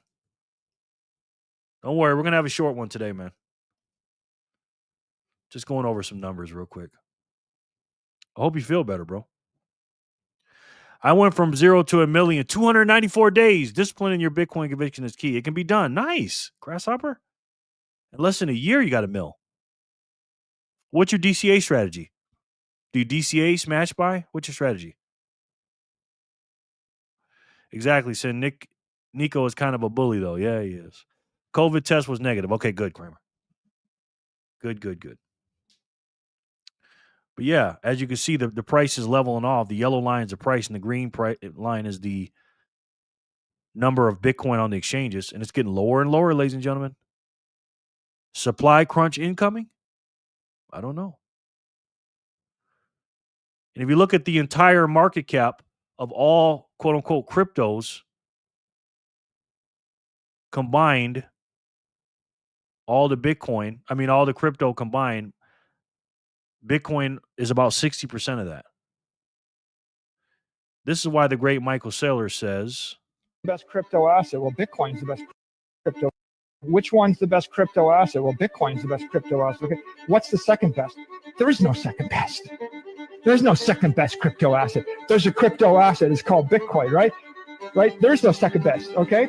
S2: Don't worry, we're gonna have a short one today, man. Just going over some numbers real quick. I hope you feel better, bro. I went from 0 to $1 million, 294 days. Disciplining your Bitcoin conviction is key. It can be done. Nice, Grasshopper. In less than a year, you got $1 million. What's your DCA strategy? Do you DCA, smash buy? What's your strategy? Exactly. So Nico is kind of a bully, though. Yeah, he is. COVID test was negative. Okay, good, Kramer. Good. But yeah, as you can see, the price is leveling off. The yellow line is the price, and the green line is the number of Bitcoin on the exchanges, and it's getting lower and lower, ladies and gentlemen. Supply crunch incoming? I don't know. And if you look at the entire market cap of all quote unquote cryptos combined, all the crypto combined, Bitcoin is about 60% of that. This is why the great Michael Saylor says,
S6: best crypto asset? Well, Bitcoin's the best crypto. Which one's the best crypto asset? Well, Bitcoin's the best crypto asset. Okay. What's the second best? There is no second best. There's no second best crypto asset. There's a crypto asset. It's called Bitcoin, right? Right? There's no second best. Okay.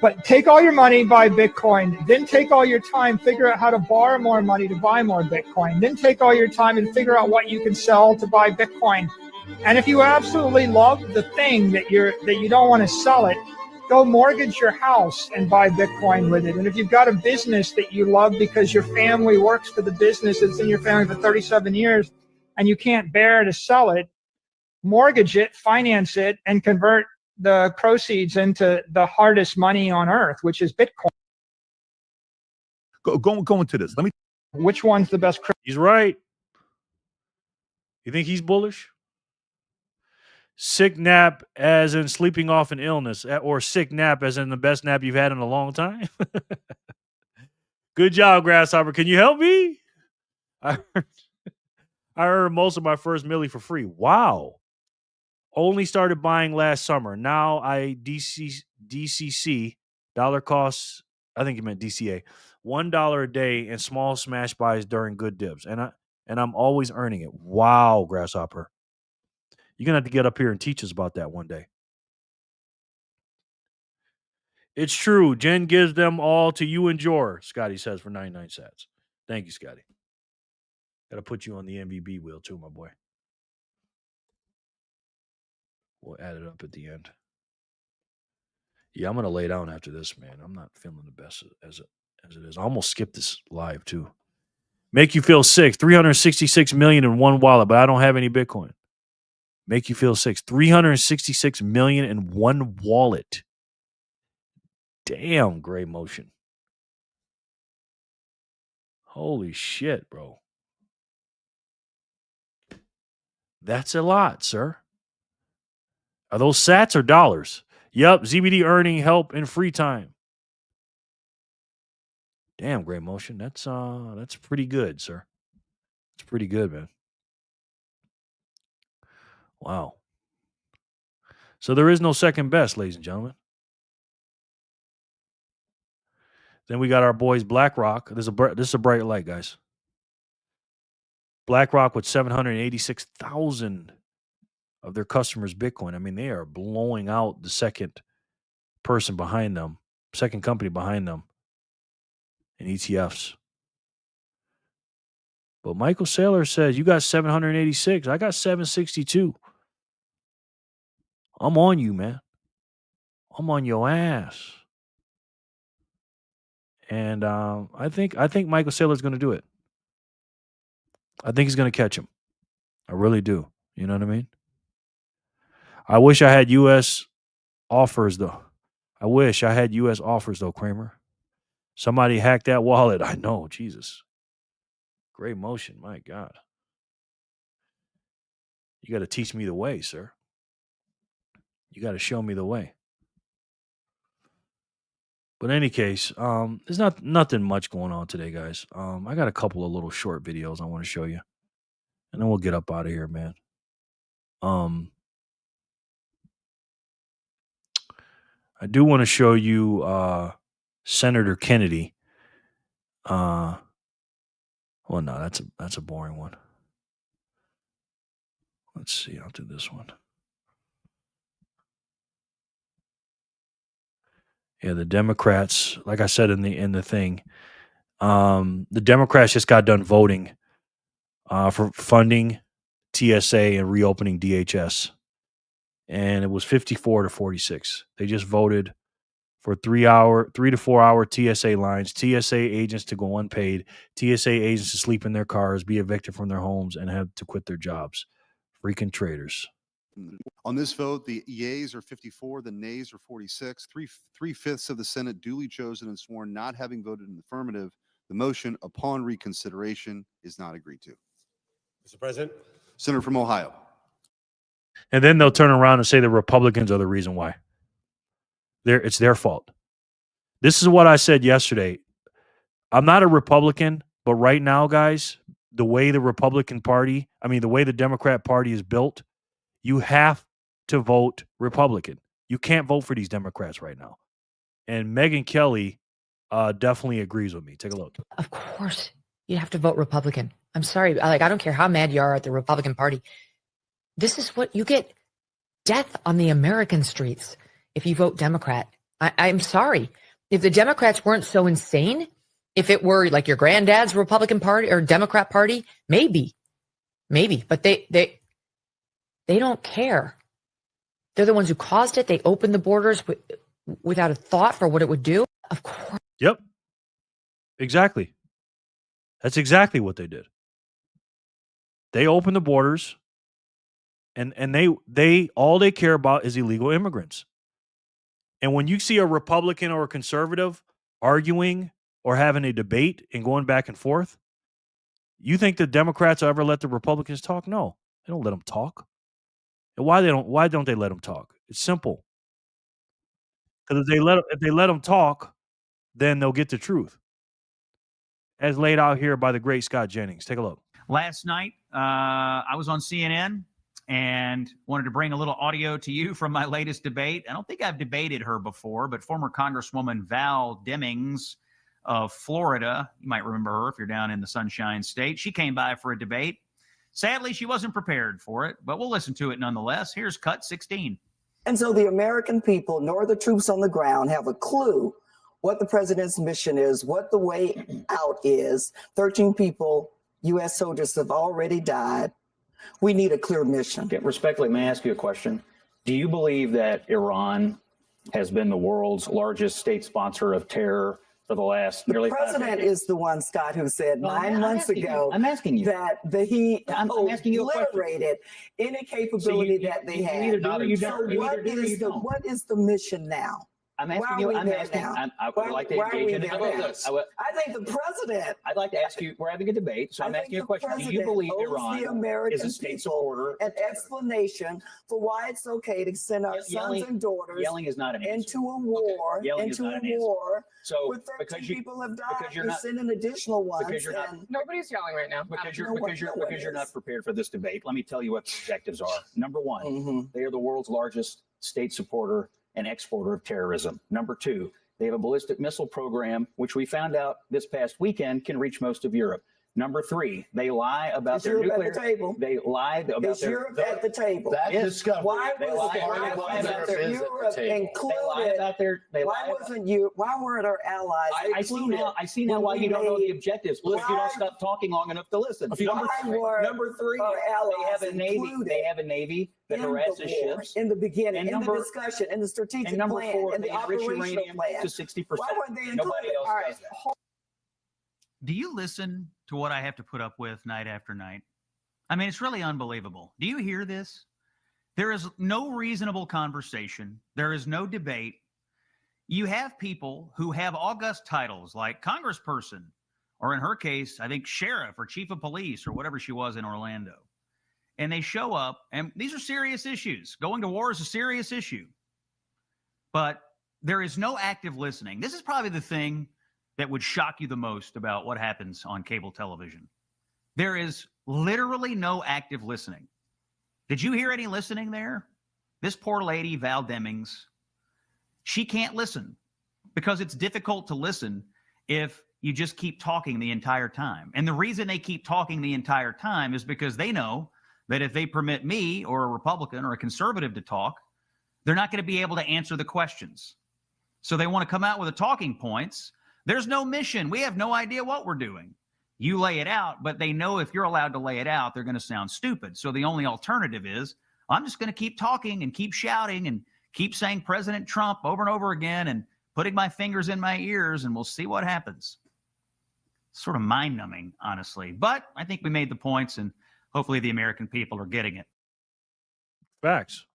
S6: But take all your money, buy Bitcoin. Then take all your time, figure out how to borrow more money to buy more Bitcoin. Then take all your time and figure out what you can sell to buy Bitcoin. And if you absolutely love the thing that you don't want to sell it, go mortgage your house and buy Bitcoin with it. And if you've got a business that you love because your family works for the business, it's in your family for 37 years, and you can't bear to sell it, mortgage it, finance it, and convert the proceeds into the hardest money on earth, which is Bitcoin.
S7: Go into this.
S6: Which one's the best?
S2: He's right. You think he's bullish? Sick nap as in sleeping off an illness, or sick nap as in the best nap you've had in a long time? Good job, Grasshopper. Can you help me? I earned most of my first milli for free. Wow. Only started buying last summer. Now I DCC, dollar costs, I think you meant DCA, $1 a day and small smash buys during good dips. And I'm always earning it. Wow, Grasshopper. You're going to have to get up here and teach us about that one day. It's true. Jen gives them all to you and Jor, Scotty says for 99 cents. Thank you, Scotty. Got to put you on the MVB wheel too, my boy. We'll add it up at the end. Yeah, I'm going to lay down after this, man. I'm not feeling the best as it is. I almost skipped this live too. Make you feel sick. 366 million in one wallet, but I don't have any Bitcoin. Make you feel sick. 366 million in one wallet. Damn, Gray Motion. Holy shit, bro. That's a lot, sir. Are those sats or dollars? Yep, ZBD earning help in free time. Damn, Gray Motion. That's pretty good, sir. It's pretty good, man. Wow. So there is no second best, ladies and gentlemen. Then we got our boys BlackRock. This is a bright light, guys. BlackRock with 786,000 of their customers Bitcoin. I mean, they are blowing out the second person behind them, second company behind them in ETFs. But Michael Saylor says, you got 786. I got 762. I'm on you, man. I'm on your ass. And I think Michael Saylor's going to do it. I think he's going to catch him. I really do. You know what I mean? I wish I had U.S. offers, though. Kramer. Somebody hacked that wallet. I know. Jesus. Great motion. My God. You got to teach me the way, sir. You got to show me the way. But in any case, there's nothing much going on today, guys. I got a couple of little short videos I want to show you. And then we'll get up out of here, man. I do want to show you Senator Kennedy. Well, no, that's a boring one. Let's see. I'll do this one. Yeah, the Democrats, like I said in the thing, the Democrats just got done voting for funding TSA and reopening DHS, and it was 54 to 46. They just voted for 3 to 4 hour TSA lines, TSA agents to go unpaid, TSA agents to sleep in their cars, be evicted from their homes, and have to quit their jobs. Freaking traitors.
S7: On this vote, the yeas are 54, the nays are 46. Three-fifths of the Senate duly chosen and sworn not having voted in the affirmative. The motion upon reconsideration is not agreed to.
S8: Mr. President.
S7: Senator from Ohio.
S2: And then they'll turn around and say the Republicans are the reason why. It's their fault. This is what I said yesterday. I'm not a Republican, but right now, guys, the way the Democrat Party is built, you have to vote Republican. You can't vote for these Democrats right now. And Megyn Kelly definitely agrees with me. Take a look.
S9: Of course, you have to vote Republican. I'm sorry. I don't care how mad you are at the Republican Party. This is what you get: death on the American streets if you vote Democrat. I'm sorry. If the Democrats weren't so insane, if it were like your granddad's Republican Party or Democrat Party, maybe. But they don't care. They're the ones who caused it. They opened the borders without a thought for what it would do. Of course.
S2: Yep. Exactly. That's exactly what they did. They opened the borders, and they all they care about is illegal immigrants. And when you see a Republican or a conservative arguing or having a debate and going back and forth, you think the Democrats will ever let the Republicans talk? No, they don't let them talk. And why don't they let them talk? It's simple. Because if they let them talk, then they'll get the truth, as laid out here by the great Scott Jennings. Take a look.
S10: Last night, I was on CNN and wanted to bring a little audio to you from my latest debate. I don't think I've debated her before, but former Congresswoman Val Demings of Florida, you might remember her if you're down in the Sunshine State. She came by for a debate. Sadly, she wasn't prepared for it, but we'll listen to it nonetheless. Here's cut 16.
S11: And so the American people, nor the troops on the ground, have a clue what the president's mission is, what the way out is. 13 people, U.S. soldiers, have already died. We need a clear mission.
S12: Okay, respectfully, may I ask you a question? Do you believe that Iran has been the world's largest state sponsor of terror for the last nearly 5 decades?
S11: The president is the one, Scott, who said
S12: Well,
S11: 9 months ago
S12: I'm asking you.
S11: that he
S12: I'm asking you a question.
S11: obliterated any capability that they had.
S12: either do or you
S11: So
S12: don't. You either do or you don't.
S11: what is the mission now?
S12: I'm
S11: Why
S12: asking
S11: are
S12: you.
S11: we
S12: I'm
S11: there
S12: asking.
S11: now?
S12: I would like to
S11: Why are we
S12: engage in a
S11: there
S12: debate.
S11: now? I think the president.
S12: I'd like to ask you. We're having a debate, so I'm asking you a question. Do you believe Iran is a state supporter?
S11: An explanation for why it's okay to send our sons and daughters
S12: Yelling is not an answer.
S11: into a war.
S12: Yelling is not an answer. So
S11: where 13 people have died,
S12: because you're
S11: you're
S12: not
S11: sending additional ones.
S12: because you're not
S13: Nobody's yelling right now.
S12: because you're not prepared for this debate. Let me tell you what the objectives are. Number one, they are the world's largest state supporter and exporter of terrorism. Number two, they have a ballistic missile program, which we found out this past weekend can reach most of Europe. Number three, they lie about their
S11: Europe
S12: nuclear.
S11: At the table.
S12: They lied about
S11: Is
S12: their.
S11: Europe at the table?
S8: That discovery.
S11: Why
S12: They
S11: was
S12: lie
S11: why
S12: about
S11: wasn't
S12: their
S11: Europe included? Why weren't our allies
S12: I see
S11: included?
S12: now why you don't know the objectives because you don't stop talking long enough to listen. Number three, they have a navy. They have a navy that harasses ships.
S11: In the beginning, in the discussion, in the strategic
S12: number
S11: plan,
S12: four,
S11: in the
S12: they enrich
S11: operational
S12: uranium
S11: plan.
S12: to 60%.
S11: Why weren't they included?
S12: Nobody else
S11: All right.
S12: does that.
S10: Do you listen to what I have to put up with night after night? I mean, it's really unbelievable. Do you hear this? There is no reasonable conversation. There is no debate. You have people who have august titles like congressperson, or in her case, I think sheriff or chief of police or whatever she was in Orlando. And they show up, and these are serious issues. Going to war is a serious issue. But there is no active listening. This is probably the thing that would shock you the most about what happens on cable television. There is literally no active listening. Did you hear any listening there? This poor lady, Val Demings, She can't listen because it's difficult to listen if you just keep talking the entire time. And the reason they keep talking the entire time is because they know that if they permit me or a Republican or a conservative to talk, they're not going to be able to answer the questions. So they want to come out with the talking points. There's no mission. We have no idea what we're doing. You lay it out, but they know if you're allowed to lay it out, they're going to sound stupid. So the only alternative is I'm just going to keep talking and keep shouting and keep saying President Trump over and over again and putting my fingers in my ears, and we'll see what happens. Sort of mind-numbing, honestly. But I think we made the points, and hopefully the American people are getting it.
S2: Facts.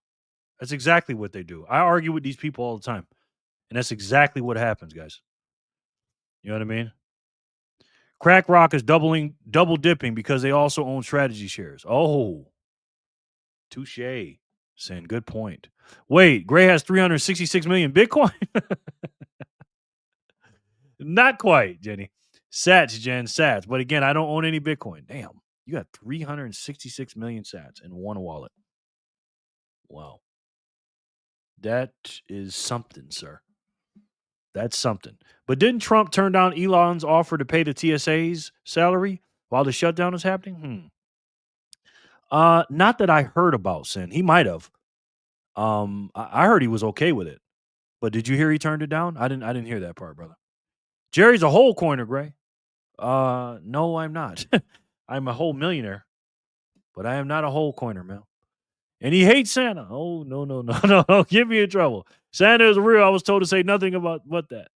S2: That's exactly what they do. I argue with these people all the time, and that's exactly what happens, guys. You know what I mean? Crack Rock is double dipping because they also own strategy shares. Oh, touche. Saying good point. Wait, Gray has 366 million Bitcoin? Not quite, Jenny. Sats, Jen, Sats. But again, I don't own any Bitcoin. Damn, you got 366 million Sats in one wallet. Wow. That is something, sir. That's something. But didn't Trump turn down Elon's offer to pay the TSA's salary while the shutdown is happening? Not that I heard about, Sin. He might have. I heard he was okay with it. But did you hear he turned it down? I didn't hear that part, brother. Jerry's a whole coiner, Gray. No, I'm not. I'm a whole millionaire. But I am not a whole coiner, man. And he hates Santa. Oh, no. Don't get me in trouble. Santa is real. I was told to say nothing about what that.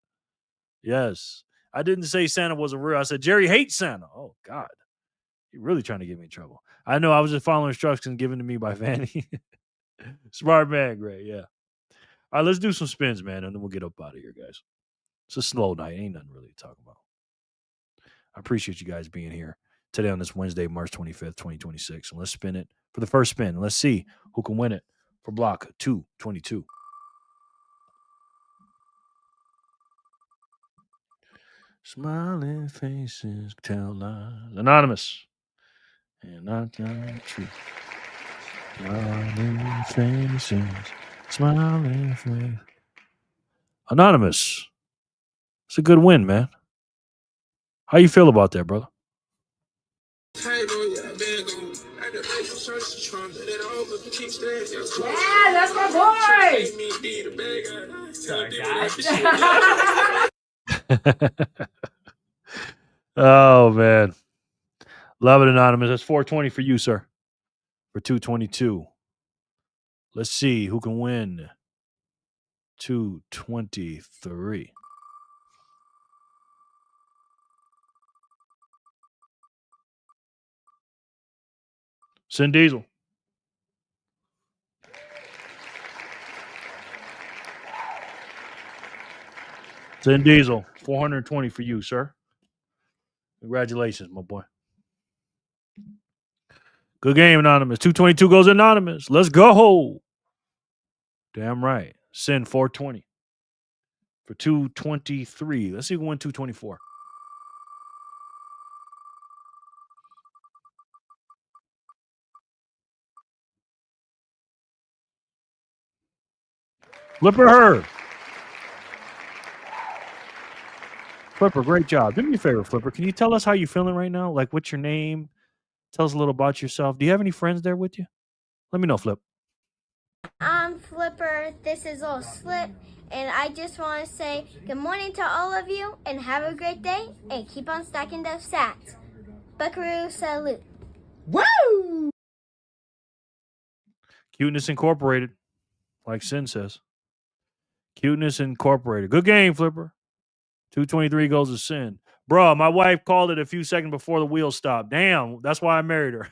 S2: Yes. I didn't say Santa wasn't real. I said Jerry hates Santa. Oh, God. You're really trying to get me in trouble. I know. I was just following instructions given to me by Fanny. Smart man, Gray. Yeah. All right, let's do some spins, man, and then we'll get up out of here, guys. It's a slow night. Ain't nothing really to talk about. I appreciate you guys being here today on this Wednesday, March 25th, 2026. And let's spin it for the first spin. Let's see who can win it for block 222. Smiling faces tell lies. Anonymous. And not the truth. Smiling faces. Smiling faces. Anonymous. It's a good win, man. How you feel about that, brother?
S8: Yeah, that's my boy.
S2: Oh, man. Love it, Anonymous. That's 420 for you, sir. For 222. Let's see who can win 223. Sin Diesel. Sin Diesel, 420 for you, sir. Congratulations, my boy. Good game, Anonymous. 222 goes Anonymous. Let's go. Damn right. Sin 420 for 223. Let's see who won 224. Flipper her. Flipper, great job. Do me a favor, Flipper. Can you tell us how you're feeling right now? Like, what's your name? Tell us a little about yourself. Do you have any friends there with you? Let me know, Flip.
S13: I'm Flipper. This is Old Slip. And I just want to say good morning to all of you and have a great day and keep on stacking those sats. Buckaroo salute.
S8: Woo!
S2: Cuteness Incorporated, like Sin says. Cuteness Incorporated. Good game, Flipper. 223 goes to Sin. Bro, my wife called it a few seconds before the wheel stopped. Damn, that's why I married her.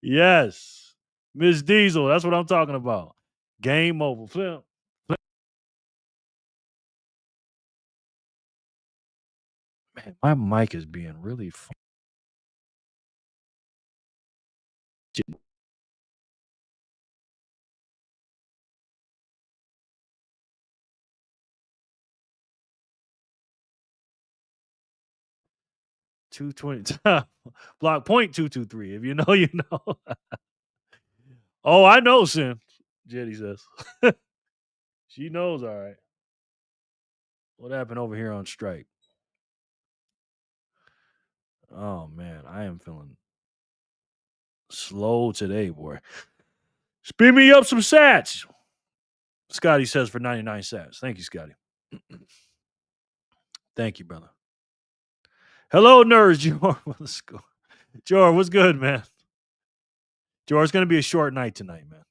S2: Yes. Miss Diesel, that's what I'm talking about. Game over. Flip. Man, my mic is being really fun. $220 block .223. If you know, you know. Oh, I know, Sin. Jetty says. She knows, all right. What happened over here on strike? Oh man, I am feeling slow today, boy. Speed me up some sats. Scotty says for 99 sats. Thank you, Scotty. Thank you, brother. Hello, nerds. Let's go. Jor, what's good, man? Jor, it's gonna be a short night tonight, man.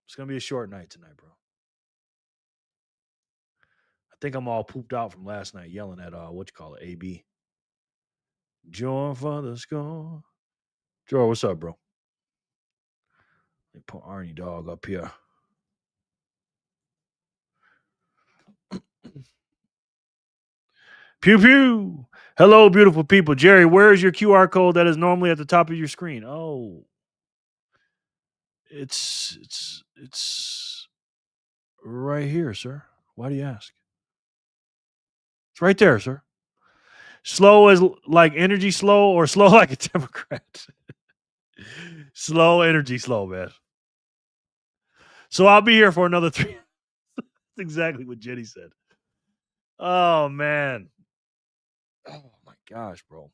S2: It's gonna be a short night tonight, bro. I think I'm all pooped out from last night yelling at what you call it, AB. Jor for the score. Jor, what's up, bro? Let me put Arnie Dog up here. Pew pew. Hello, beautiful people. Jerry, where is your QR code that is normally at the top of your screen? Oh, it's right here, sir. Why do you ask? It's right there, sir. Slow as like energy slow or slow like a Democrat? Slow energy slow, man. So I'll be here for another 3. That's exactly what Jenny said. Oh, man. Oh, my gosh, bro.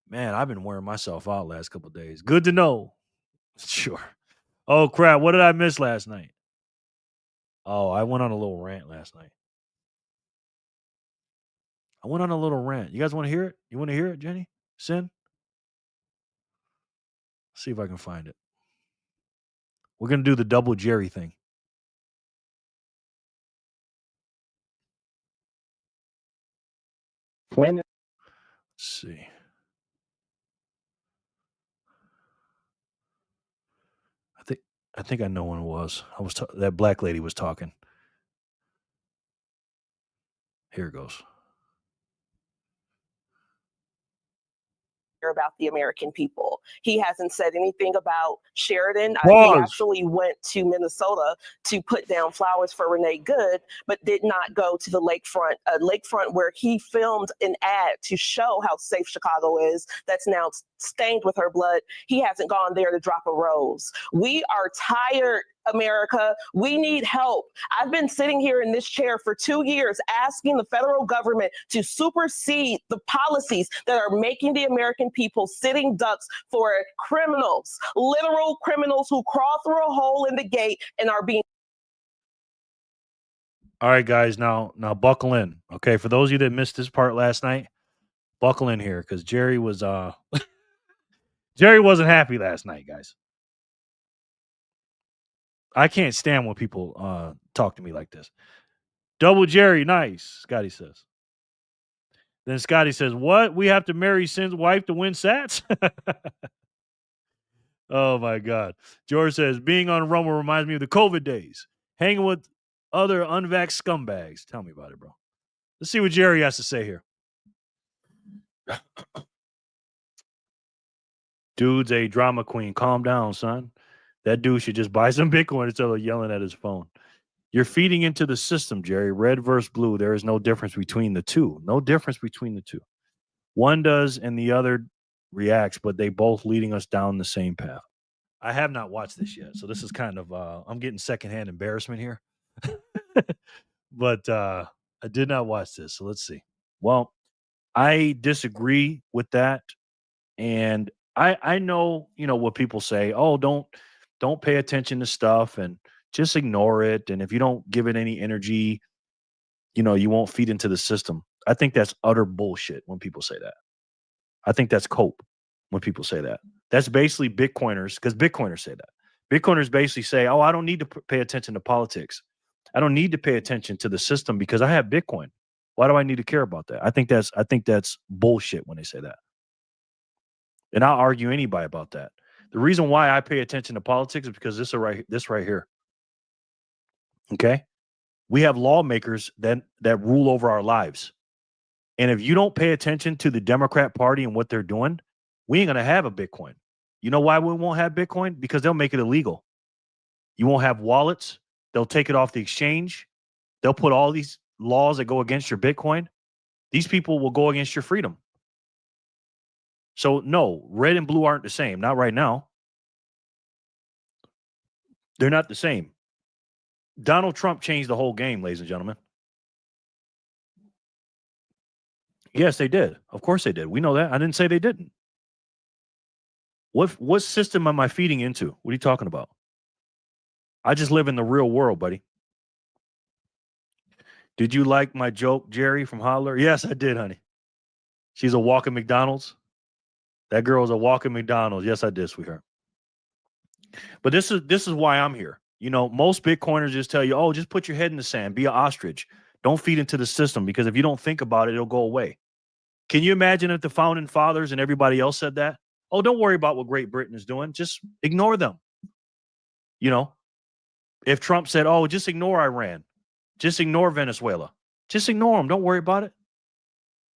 S2: Man, I've been wearing myself out last couple of days. Good to know. Sure. Oh, crap. What did I miss last night? Oh, I went on a little rant last night. I went on a little rant. You guys want to hear it? You want to hear it, Jenny? Sin? See if I can find it. We're going to do the double Jerry thing.
S1: When
S2: Let's see. I think I know when it was. That black lady was talking. Here it goes.
S14: About the American people. He hasn't said anything about Sheridan. He
S2: Pause.
S14: actually went to Minnesota to put down flowers for Renee Good, but did not go to the lakefront where he filmed an ad to show how safe Chicago is that's now stained with her blood. He hasn't gone there to drop a rose. We are tired, America. We need help. I've been sitting here in this chair for 2 years asking the federal government to supersede the policies that are making the American people sitting ducks for criminals, literal criminals who crawl through a hole in the gate and are being.
S2: All right, guys, now buckle in. Okay, for those of you that missed this part last night, buckle in here because Jerry was Jerry wasn't happy last night, guys. I can't stand when people talk to me like this. Double Jerry, nice, Scotty says. Then Scotty says, "What? We have to marry Sin's wife to win sats?" Oh my God. George says, "Being on Rumble reminds me of the COVID days, hanging with other unvaxxed scumbags." Tell me about it, bro. Let's see what Jerry has to say here. Dude's a drama queen. Calm down, son. That dude should just buy some Bitcoin instead of yelling at his phone. You're feeding into the system, Jerry. Red versus blue. There is no difference between the two. No difference between the two. One does and the other reacts, but they both leading us down the same path. I have not watched this yet, so this is kind of I'm getting secondhand embarrassment here. But I did not watch this, so let's see. Well, I disagree with that, and I know what people say. Oh, don't pay attention to stuff and just ignore it. And if you don't give it any energy, you won't feed into the system. I think that's utter bullshit when people say that. I think that's cope when people say that. That's basically Bitcoiners, because Bitcoiners say that. Bitcoiners basically say, oh, I don't need to pay attention to politics. I don't need to pay attention to the system because I have Bitcoin. Why do I need to care about that? I think that's bullshit when they say that. And I'll argue anybody about that. The reason why I pay attention to politics is because this right here. Okay? We have lawmakers that rule over our lives. And if you don't pay attention to the Democrat Party and what they're doing, we ain't going to have a Bitcoin. You know why we won't have Bitcoin? Because they'll make it illegal. You won't have wallets. They'll take it off the exchange. They'll put all these laws that go against your Bitcoin. These people will go against your freedom. So no, red and blue aren't the same. Not right now. They're not the same. Donald Trump changed the whole game, ladies and gentlemen. Yes, they did. Of course they did. We know that. I didn't say they didn't. What system am I feeding into? What are you talking about? I just live in the real world, buddy. Did you like my joke, Jerry from Holler? Yes, I did, honey. She's a walking McDonald's. That girl is a walking McDonald's. Yes, I did, sweetheart. But this is why I'm here. You know, most Bitcoiners just tell you, oh, just put your head in the sand, be an ostrich. Don't feed into the system, because if you don't think about it, it'll go away. Can you imagine if the founding fathers and everybody else said that? Oh, don't worry about what Great Britain is doing. Just ignore them. You know, if Trump said, oh, just ignore Iran, just ignore Venezuela, just ignore them. Don't worry about it.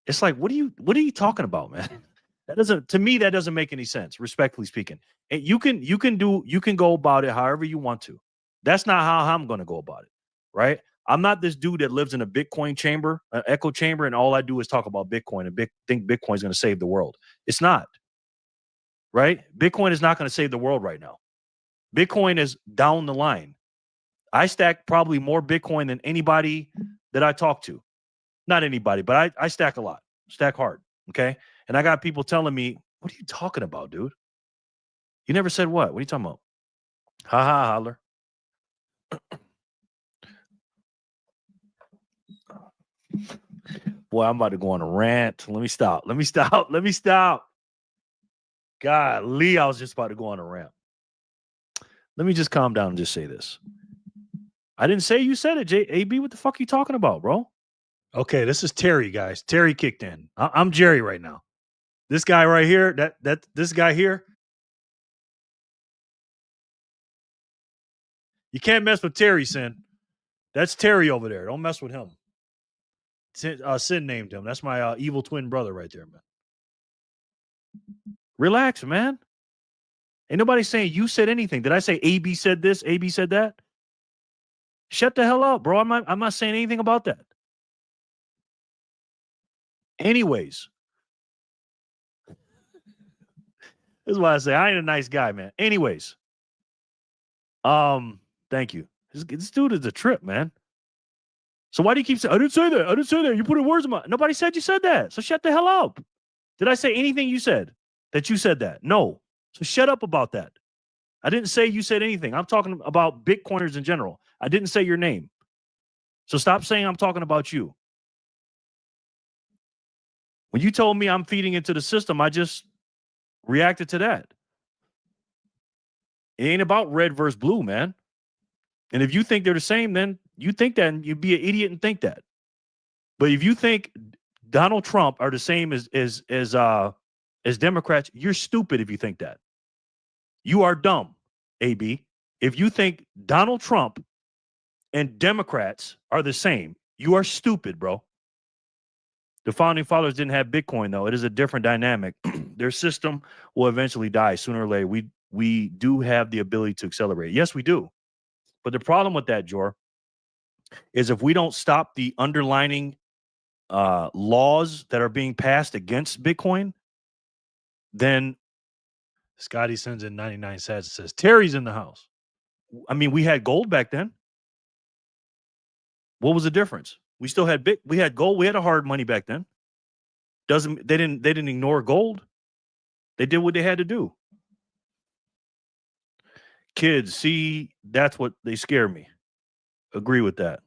S2: It's like, what are you talking about, man? To me, that doesn't make any sense, respectfully speaking. And you can go about it however you want to. That's not how I'm going to go about it, right? I'm not this dude that lives in a Bitcoin chamber, an echo chamber, and all I do is talk about Bitcoin and think Bitcoin is going to save the world. It's not, right? Bitcoin is not going to save the world right now. Bitcoin is down the line. I stack probably more Bitcoin than anybody that I talk to. Not anybody, but I stack a lot, stack hard, okay? And I got people telling me, what are you talking about, dude? You never said what? What are you talking about? Ha ha, holler. Boy, I'm about to go on a rant. Let me stop. Golly, I was just about to go on a rant. Let me just calm down and just say this. I didn't say you said it, AB. What the fuck are you talking about, bro? Okay, this is Terry, guys. Terry kicked in. I'm Jerry right now. This guy right here, this guy here. You can't mess with Terry, Sin. That's Terry over there. Don't mess with him. Sin named him. That's my evil twin brother right there, man. Relax, man. Ain't nobody saying you said anything. Did I say AB said this? AB said that? Shut the hell up, bro. I'm not saying anything about that. Anyways. This is why I say I ain't a nice guy, man. Anyways. Thank you. This dude is a trip, man. So why do you keep saying, I didn't say that. You put in words in my... Nobody said you said that. So shut the hell up. Did I say anything you said that you said that? No. So shut up about that. I didn't say you said anything. I'm talking about Bitcoiners in general. I didn't say your name. So stop saying I'm talking about you. When you told me I'm feeding into the system, I just reacted to that. It ain't about red versus blue, man. And if you think they're the same, then you think that and you'd be an idiot and think that. But if you think Donald Trump are the same as Democrats, you're stupid if you think that. You are dumb, AB. If you think Donald Trump and Democrats are the same, you are stupid, bro. The founding fathers didn't have Bitcoin, though. It is a different dynamic. Their system will eventually die sooner or later. We do have the ability to accelerate. Yes, we do. But the problem with that, Jor, is if we don't stop the underlining laws that are being passed against Bitcoin, then Scotty sends in 99 sats and says, Terry's in the house. I mean, we had gold back then. What was the difference? We still had we had gold. We had a hard money back then. They didn't ignore gold. They did what they had to do. Kids, see, that's what they scare me. Agree with that.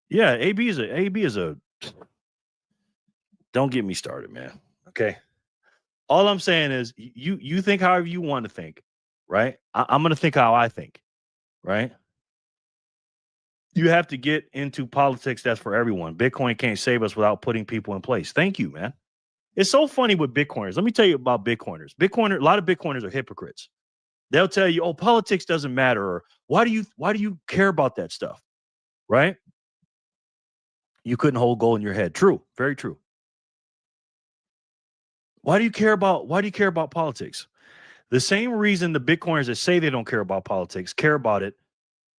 S2: Yeah, AB is a don't get me started, man. Okay. All I'm saying is you think however you want to think, right? I'm gonna think how I think, right? You have to get into politics that's for everyone. Bitcoin can't save us without putting people in place. Thank you, man. It's so funny with Bitcoiners. Let me tell you about Bitcoiners. A lot of Bitcoiners are hypocrites. They'll tell you, oh, politics doesn't matter, or why do you care about that stuff? Right? You couldn't hold gold in your head. True, very true. Why do you care about politics? The same reason the Bitcoiners that say they don't care about politics care about it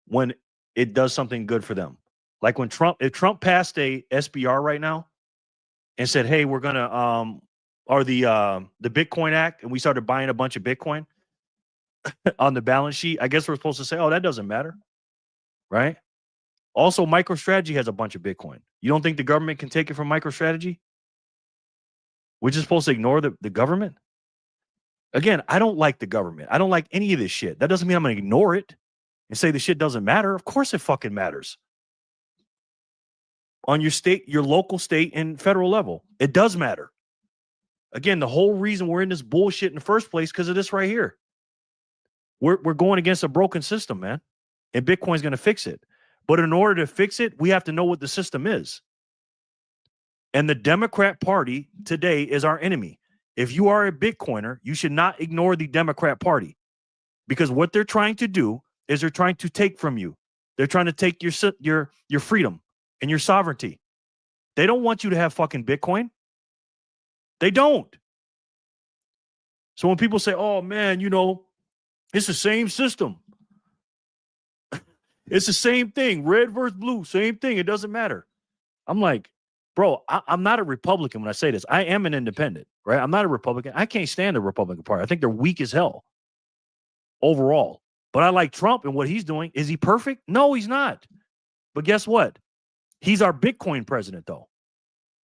S2: when it does something good for them. Like if Trump passed a SBR right now and said, hey, we're gonna or the Bitcoin Act, and we started buying a bunch of Bitcoin on the balance sheet, I guess we're supposed to say, oh, that doesn't matter. right? Also, MicroStrategy has a bunch of Bitcoin. You don't think the government can take it from MicroStrategy? We're just supposed to ignore the government? Again, I don't like the government. I don't like any of this shit. That doesn't mean I'm going to ignore it and say the shit doesn't matter. Of course it fucking matters. On your state, your local, state, and federal level, it does matter. Again, the whole reason we're in this bullshit in the first place because of this right here. We're going against a broken system, man. And Bitcoin's going to fix it. But in order to fix it, we have to know what the system is. And the Democrat Party today is our enemy. If you are a Bitcoiner, you should not ignore the Democrat Party, because what they're trying to do is they're trying to take from you. They're trying to take your freedom and your sovereignty. They don't want you to have fucking Bitcoin. They don't. So when people say, oh man, you know, it's the same system. It's the same thing. Red versus blue, same thing. It doesn't matter. I'm like, bro, I'm not a Republican when I say this. I am an independent, right? I'm not a Republican. I can't stand the Republican Party. I think they're weak as hell overall. But I like Trump and what he's doing. Is he perfect? No, he's not. But guess what? He's our Bitcoin president, though.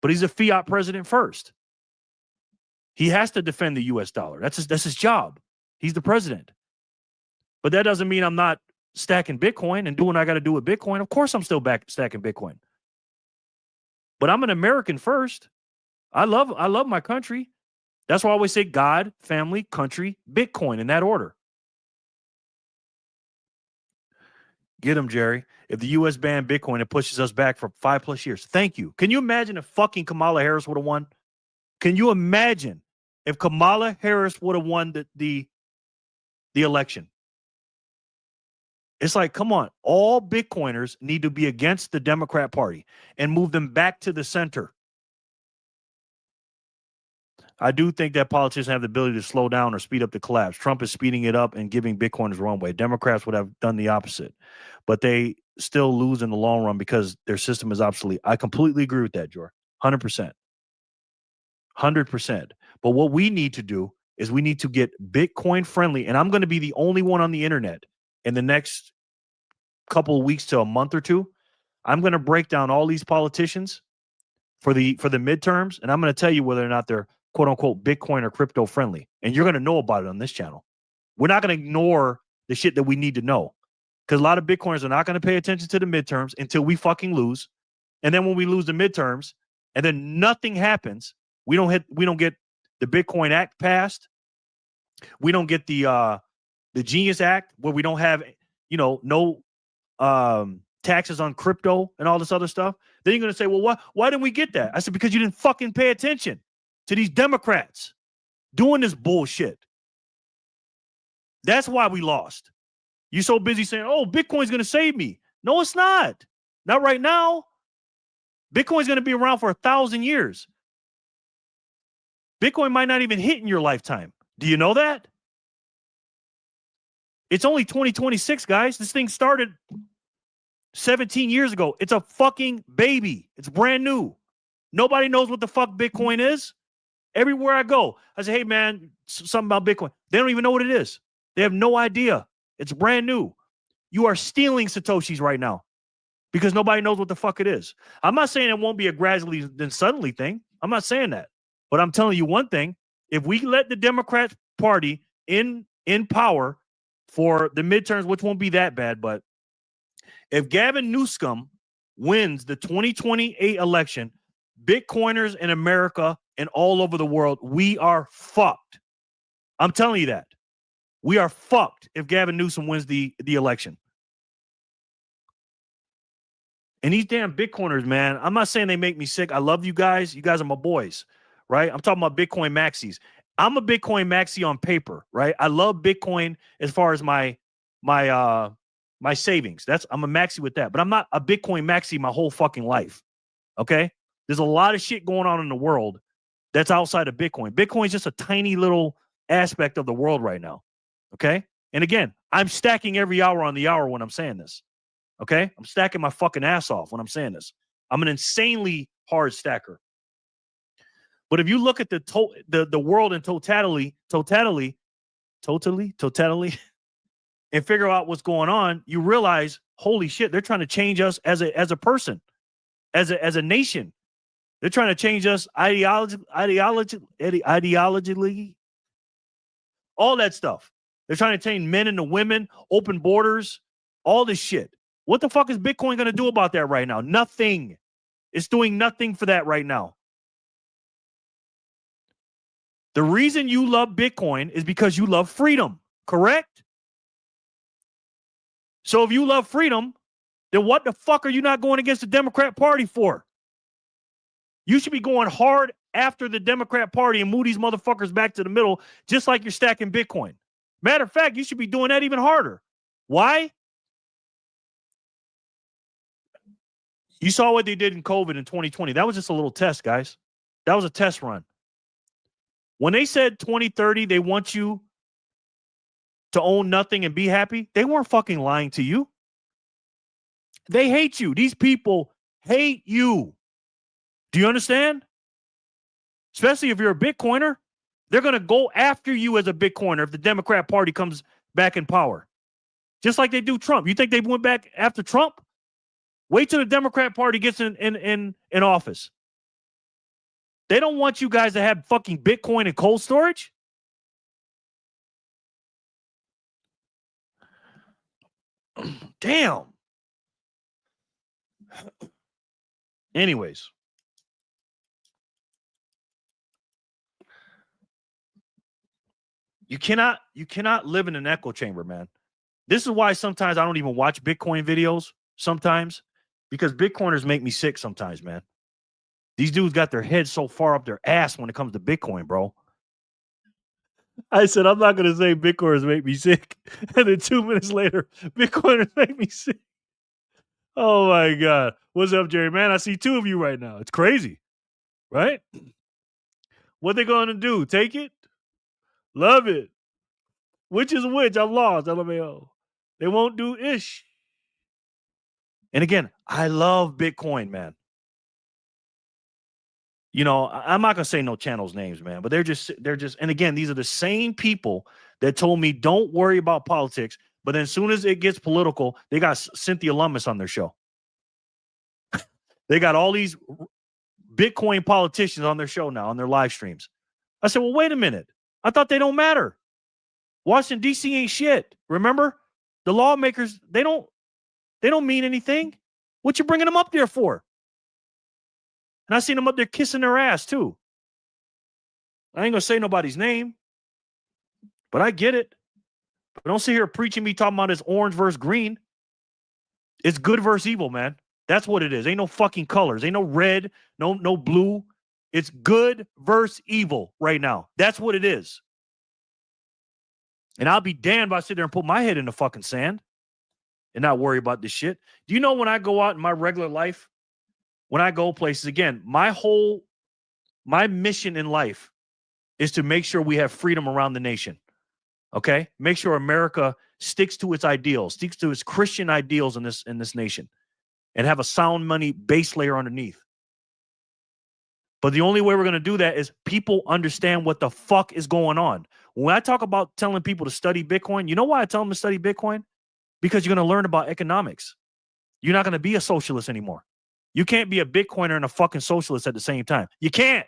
S2: But he's a fiat president first. He has to defend the U.S. dollar. That's his job. He's the president. But that doesn't mean I'm not stacking Bitcoin and doing what I got to do with Bitcoin. Of course I'm still back stacking Bitcoin. But I'm an American first. I love my country. That's why I always say God, family, country, Bitcoin in that order. Get him, Jerry. If the U.S. banned Bitcoin, it pushes us back for 5+ years. Thank you. Can you imagine if fucking Kamala Harris would have won? Can you imagine if Kamala Harris would have won the election? It's like, come on. All Bitcoiners need to be against the Democrat Party and move them back to the center. I do think that politicians have the ability to slow down or speed up the collapse. Trump is speeding it up and giving Bitcoiners the wrong way. Democrats would have done the opposite, but they still lose in the long run because their system is obsolete. I completely agree with that, Jor. 100%. 100%. But what we need to do is we need to get Bitcoin friendly. And I'm going to be the only one on the internet in the next couple of weeks to a month or two. I'm going to break down all these politicians for the midterms. And I'm going to tell you whether or not they're quote unquote Bitcoin or crypto friendly. And you're going to know about it on this channel. We're not going to ignore the shit that we need to know, because a lot of Bitcoiners are not going to pay attention to the midterms until we fucking lose. And then when we lose the midterms and then nothing happens, we don't get the Bitcoin Act passed. We don't get the Genius Act, where we don't have, no taxes on crypto and all this other stuff. Then you're going to say, well, why didn't we get that? I said, because you didn't fucking pay attention to these Democrats doing this bullshit. That's why we lost. You're so busy saying, oh, Bitcoin's going to save me. No, it's not. Not right now. Bitcoin's going to be around for 1,000 years. Bitcoin might not even hit in your lifetime. Do you know that? It's only 2026, guys. This thing started 17 years ago. It's a fucking baby. It's brand new. Nobody knows what the fuck Bitcoin is. Everywhere I go, I say, hey, man, something about Bitcoin. They don't even know what it is. They have no idea. It's brand new. You are stealing Satoshis right now because nobody knows what the fuck it is. I'm not saying it won't be a gradually then suddenly thing. I'm not saying that. But I'm telling you one thing. If we let the Democrat Party in power for the midterms, which won't be that bad, but if Gavin Newsom wins the 2028 election, Bitcoiners in America and all over the world, we are fucked. I'm telling you that. We are fucked if Gavin Newsom wins the election. And these damn Bitcoiners, man, I'm not saying they make me sick. I love you guys. You guys are my boys, right? I'm talking about Bitcoin maxis. I'm a Bitcoin maxi on paper, right? I love Bitcoin as far as my savings. I'm a maxi with that, but I'm not a Bitcoin maxi my whole fucking life. Okay? There's a lot of shit going on in the world that's outside of Bitcoin. Bitcoin's just a tiny little aspect of the world right now. Okay? And again, I'm stacking every hour on the hour when I'm saying this. Okay? I'm stacking my fucking ass off when I'm saying this. I'm an insanely hard stacker. But if you look at the world in totality, and figure out what's going on, you realize, holy shit, they're trying to change us as a person, as a nation. They're trying to change us ideologically, all that stuff. They're trying to change men into women, open borders, all this shit. What the fuck is Bitcoin going to do about that right now? Nothing. It's doing nothing for that right now. The reason you love Bitcoin is because you love freedom, correct? So if you love freedom, then what the fuck are you not going against the Democrat Party for? You should be going hard after the Democrat Party and move these motherfuckers back to the middle, just like you're stacking Bitcoin. Matter of fact, you should be doing that even harder. Why? You saw what they did in COVID in 2020. That was just a little test, guys. That was a test run. When they said 2030, they want you to own nothing and be happy, they weren't fucking lying to you. They hate you. These people hate you. Do you understand? Especially if you're a Bitcoiner, they're going to go after you as a Bitcoiner if the Democrat Party comes back in power. Just like they do Trump. You think they went back after Trump? Wait till the Democrat Party gets in office. They don't want you guys to have fucking Bitcoin and cold storage. Damn. Anyways. You cannot live in an echo chamber, man. This is why sometimes I don't even watch Bitcoin videos sometimes, because Bitcoiners make me sick sometimes, man. These dudes got their heads so far up their ass when it comes to Bitcoin, bro. I said, I'm not going to say Bitcoiners make me sick. And then 2 minutes later, Bitcoiners make me sick. Oh, my God. What's up, Jerry? Man, I see two of you right now. It's crazy, right? What they going to do? Take it? Love it. Which is which? I'm lost, LMAO. They won't do ish. And again, I love Bitcoin, man. You know, I'm not going to say no channels names, man, but they're just, and again, these are the same people that told me don't worry about politics. But then as soon as it gets political, they got Cynthia Lummis on their show. They got all these Bitcoin politicians on their show now, on their live streams. I said, well, wait a minute. I thought they don't matter. Washington, D.C. ain't shit. Remember? The lawmakers, they don't mean anything. What you bringing them up there for? And I seen them up there kissing their ass, too. I ain't going to say nobody's name, but I get it. But don't sit here preaching me talking about it's orange versus green. It's good versus evil, man. That's what it is. Ain't no fucking colors. Ain't no red, no blue. It's good versus evil right now. That's what it is. And I'll be damned if I sit there and put my head in the fucking sand and not worry about this shit. Do you know when I go out in my regular life, when I go places, again, my mission in life is to make sure we have freedom around the nation. Okay? Make sure America sticks to its ideals, sticks to its Christian ideals in this nation, and have a sound money base layer underneath. But the only way we're going to do that is people understand what the fuck is going on. When I talk about telling people to study Bitcoin, you know why I tell them to study Bitcoin? Because you're going to learn about economics. You're not going to be a socialist anymore. You can't be a Bitcoiner and a fucking socialist at the same time. You can't.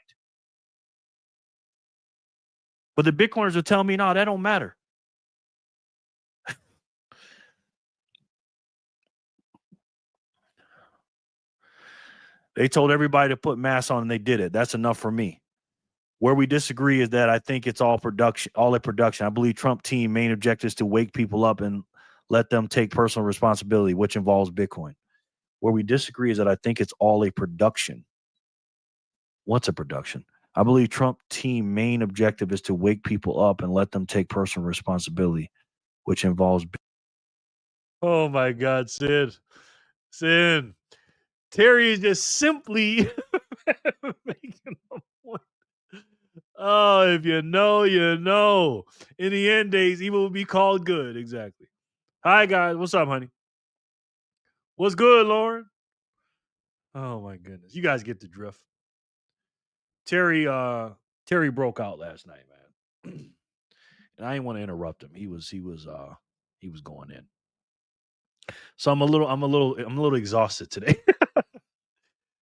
S2: But the Bitcoiners will tell me, no, that don't matter. They told everybody to put masks on and they did it. That's enough for me. Where we disagree is that I think it's all a production. I believe Trump team main objective is to wake people up and let them take personal responsibility, which involves Bitcoin. Where we disagree is that I think it's all a production. What's a production? I believe Trump team main objective is to wake people up and let them take personal responsibility, which involves. Oh my God, Sid. Terry is just simply making a point. Oh, if you know, you know. In the end days, evil will be called good. Exactly. Hi, guys. What's up, honey? What's good, Lauren? Oh, my goodness. You guys get the drift. Terry broke out last night, man. And I didn't want to interrupt him. He was He was going in. So I'm a little exhausted today.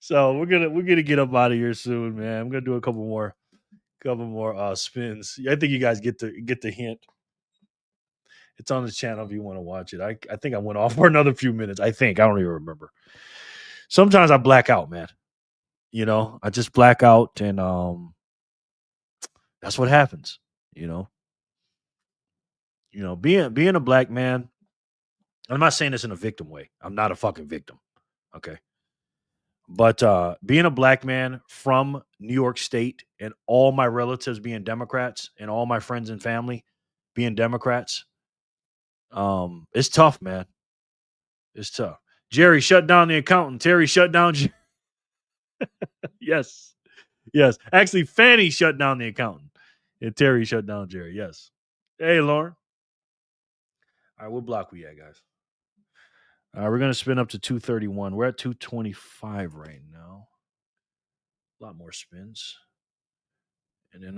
S2: So we're gonna get up out of here soon, man. I'm gonna do a couple more spins. I think you guys get the hint. It's on the channel if you want to watch it. I think I went off for another few minutes. I don't even remember. Sometimes I black out, man. You know, I just black out, and that's what happens. You know, being a black man. I'm not saying this in a victim way. I'm not a fucking victim. Okay. But being a black man from New York State and all my relatives being Democrats and all my friends and family being Democrats, it's tough, man. It's tough. Jerry shut down the accountant. Terry shut down. Yes. Yes. Actually, Fanny shut down the accountant. And Terry shut down Jerry. Yes. Hey, Lauren. All right, what block we at, guys? We're going to spin up to 231. We're at 225 right now. A lot more spins. And then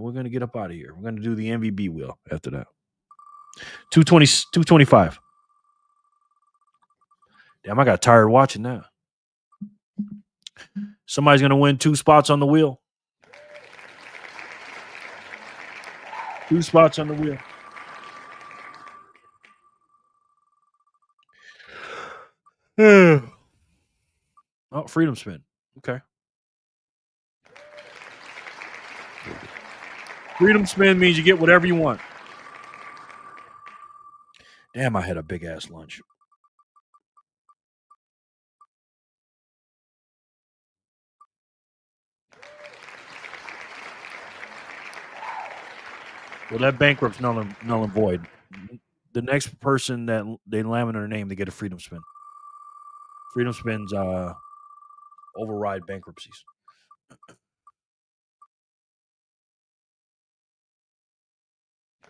S2: we're gonna get up out of here. We're gonna do the MVB wheel after that. 225. Damn, I got tired watching that. Somebody's gonna win 2 spots on the wheel. 2 spots on the wheel. Oh, freedom spin. Okay. Freedom spin means you get whatever you want. Damn, I had a big ass lunch. Well, that bankrupt's null and void. The next person that they laminate their name, they get a freedom spin. Freedom spins override bankruptcies.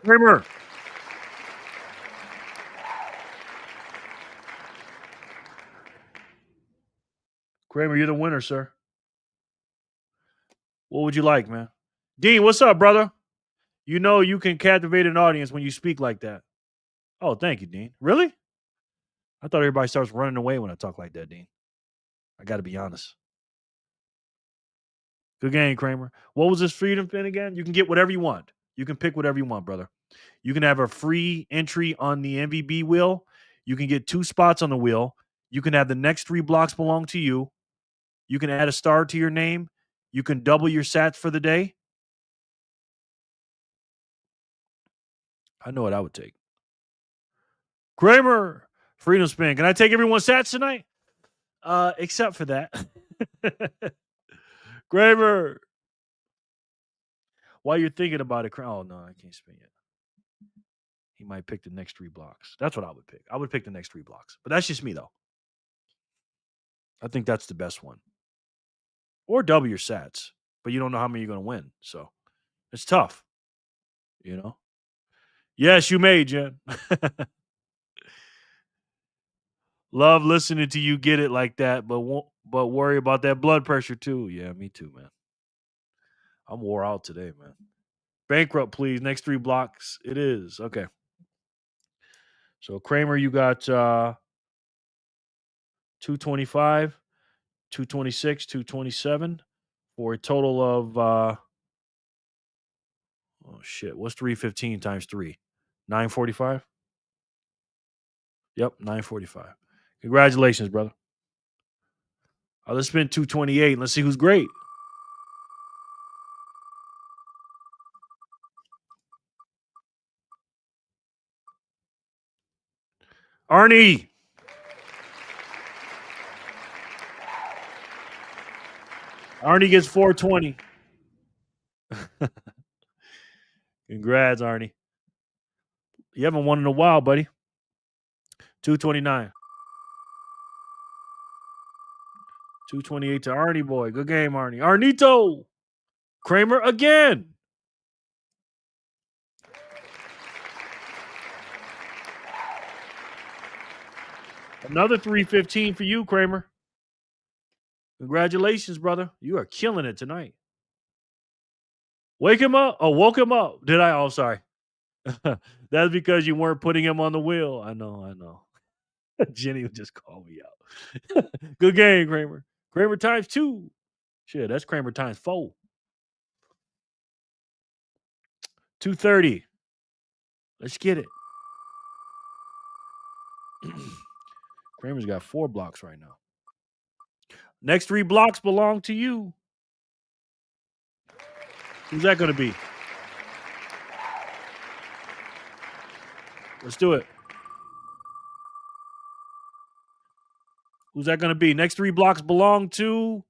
S2: Kramer. Kramer, you're the winner, sir. What would you like, man? Dean, what's up, brother? You know you can captivate an audience when you speak like that. Oh, thank you, Dean. Really? I thought everybody starts running away when I talk like that, Dean. I got to be honest. Good game, Kramer. What was this freedom pin again? You can get whatever you want. You can pick whatever you want, brother. You can have a free entry on the MVB wheel. You can get 2 spots on the wheel. You can have the next 3 blocks belong to you. You can add a star to your name. You can double your sats for the day. I know what I would take. Kramer, freedom spin. Can I take everyone's sats tonight? Except for that. Kramer. While you're thinking about it, oh no, I can't spin yet. He might pick the next 3 blocks. That's what I would pick. I would pick the next 3 blocks. But that's just me, though. I think that's the best one. Or double your sats. But you don't know how many you're going to win. So it's tough. You know? Yes, you may, Jen. Love listening to you get it like that, but worry about that blood pressure too. Yeah, me too, man. I'm wore out today, man. Bankrupt, please. Next 3 blocks. It is. Okay. So Kramer, you got 225, 226, 227 for a total of oh shit. What's 315 times 3? 945? Yep, 945. Congratulations, brother. Let's spin 228. Let's see who's great. Arnie. Arnie gets 420. Congrats, Arnie. You haven't won in a while, buddy. 229. 228 to Arnie boy. Good game, Arnie. Arnito. Kramer again. Another 315 for you, Kramer. Congratulations, brother. You are killing it tonight. Wake him up. Oh, woke him up. Did I? Oh, sorry. That's because you weren't putting him on the wheel. I know. Jenny would just call me out. Good game, Kramer. Kramer times 2. Shit, that's Kramer times 4. 230. Let's get it. Kramer's got 4 blocks right now. Next 3 blocks belong to you. Who's that going to be? Let's do it. Who's that going to be? Next 3 blocks belong to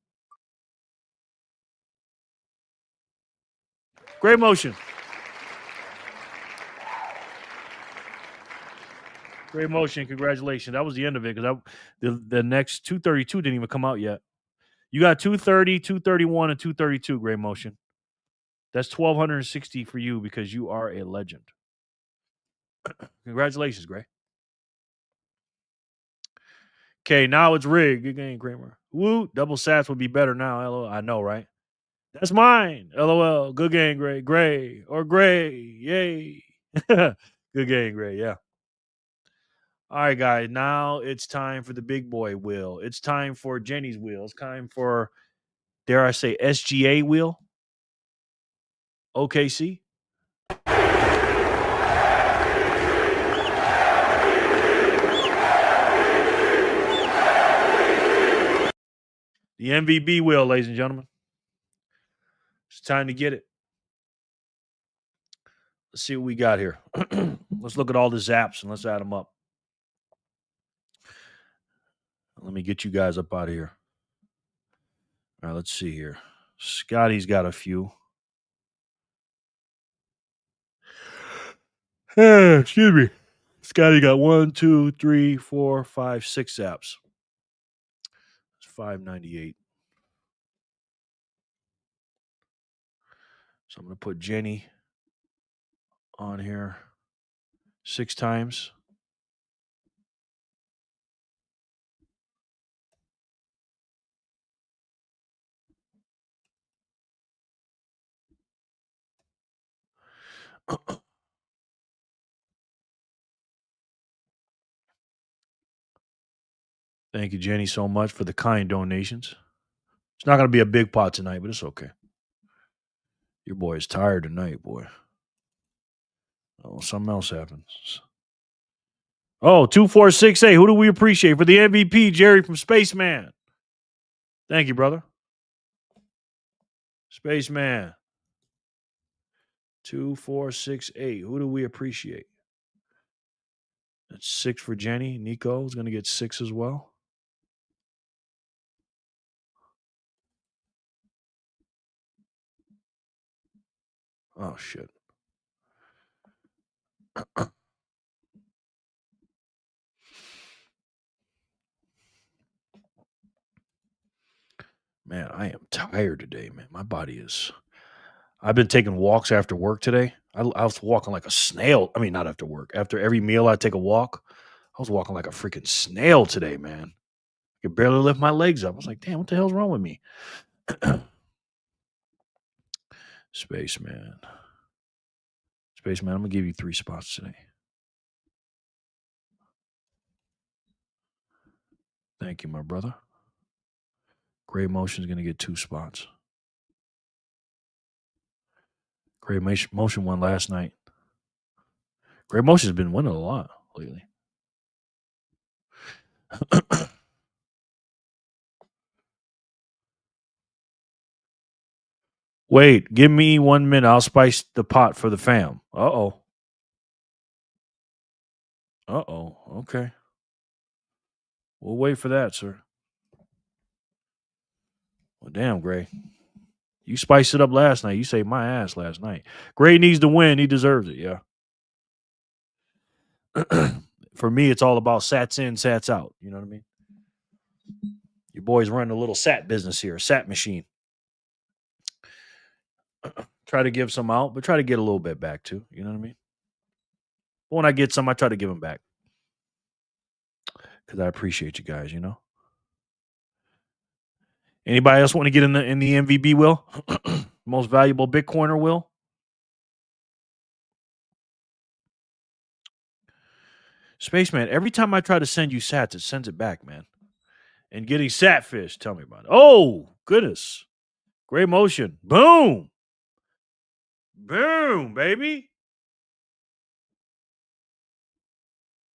S2: Great Motion. Great Motion. Congratulations. That was the end of it because the next 232 didn't even come out yet. You got 230, 231, and 232, Great Motion. That's 1,260 for you because you are a legend. Congratulations, Gray. Okay, now it's rigged. Good game, Kramer. Woo, double sats would be better now. LOL. I know, right? That's mine. LOL. Good game, Gray. Gray or Gray. Yay. Good game, Gray. Yeah. All right, guys. Now it's time for the big boy wheel. It's time for Jenny's wheel. It's time for, dare I say, SGA wheel. OKC. The MVP wheel, ladies and gentlemen. It's time to get it. Let's see what we got here. Let's look at all the zaps and let's add them up. Let me get you guys up out of here. All right, let's see here. Scotty's got a few. Excuse me. Scotty got 1, 2, 3, 4, 5, 6 zaps. It's 598. So I'm going to put Jenny on here 6 times. Thank you, Jenny, so much for the kind donations. It's not going to be a big pot tonight, but it's okay. Your boy is tired tonight, boy. Oh, something else happens. Oh, 2468. Who do we appreciate for the MVP? Jerry from Spaceman. Thank you, brother. Spaceman. 2468. Who do we appreciate? That's 6 for Jenny. Nico is going to get 6 as well. Oh, shit. Man, I am tired today, man. My body is. I've been taking walks after work today. I was walking like a snail. I mean, not after work. After every meal, I take a walk. I was walking like a freaking snail today, man. I could barely lift my legs up. I was like, damn, what the hell's wrong with me? Spaceman. Spaceman, I'm going to give you 3 spots today. Thank you, my brother. Gray Motion is going to get 2 spots. Gray Motion won last night. Gray Motion has been winning a lot lately. Wait, give me 1 minute. I'll spice the pot for the fam. Uh-oh. Okay. We'll wait for that, sir. Well, damn, Gray. You spiced it up last night. You saved my ass last night. Gray needs to win. He deserves it, yeah. For me, it's all about sats in, sats out. You know what I mean? Your boy's running a little sat business here, a sat machine. Try to give some out, but try to get a little bit back too. You know what I mean? But when I get some, I try to give them back. Because I appreciate you guys, you know? Anybody else want to get in the MVP, Will? Most valuable Bitcoiner, Will? Spaceman, every time I try to send you sats, it sends it back, man. And getting satfish, tell me about it. Oh, goodness. Great motion. Boom. Boom, baby.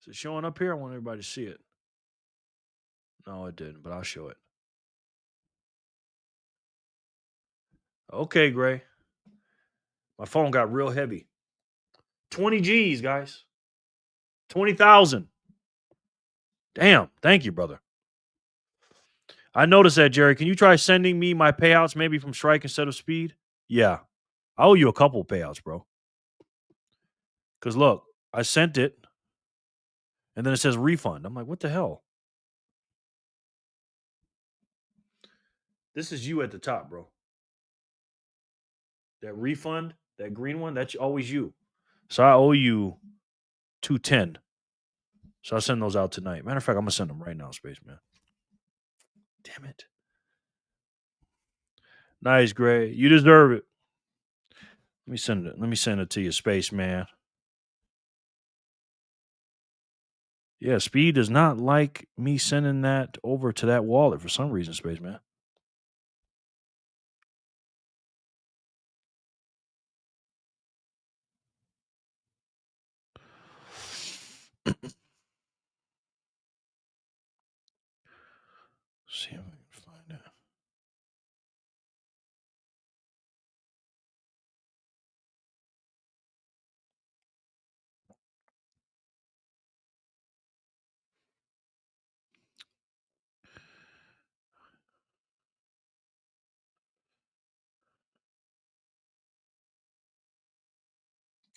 S2: Is it showing up here? I want everybody to see it. No, it didn't, but I'll show it. Okay, Gray. My phone got real heavy. 20 G's, guys. 20,000. Damn. Thank you, brother. I noticed that, Jerry. Can you try sending me my payouts maybe from Strike instead of Speed? Yeah. I owe you a couple payouts, bro. Because look, I sent it, and then it says refund. I'm like, what the hell? This is you at the top, bro. That refund, that green one, that's always you. So I owe you 210. So I'll send those out tonight. Matter of fact, I'm gonna send them right now, Spaceman. Damn it. Nice, Gray. You deserve it. Let me send it. Let me send it to you, Spaceman. Yeah, Speed does not like me sending that over to that wallet for some reason, Spaceman. See if I can find it.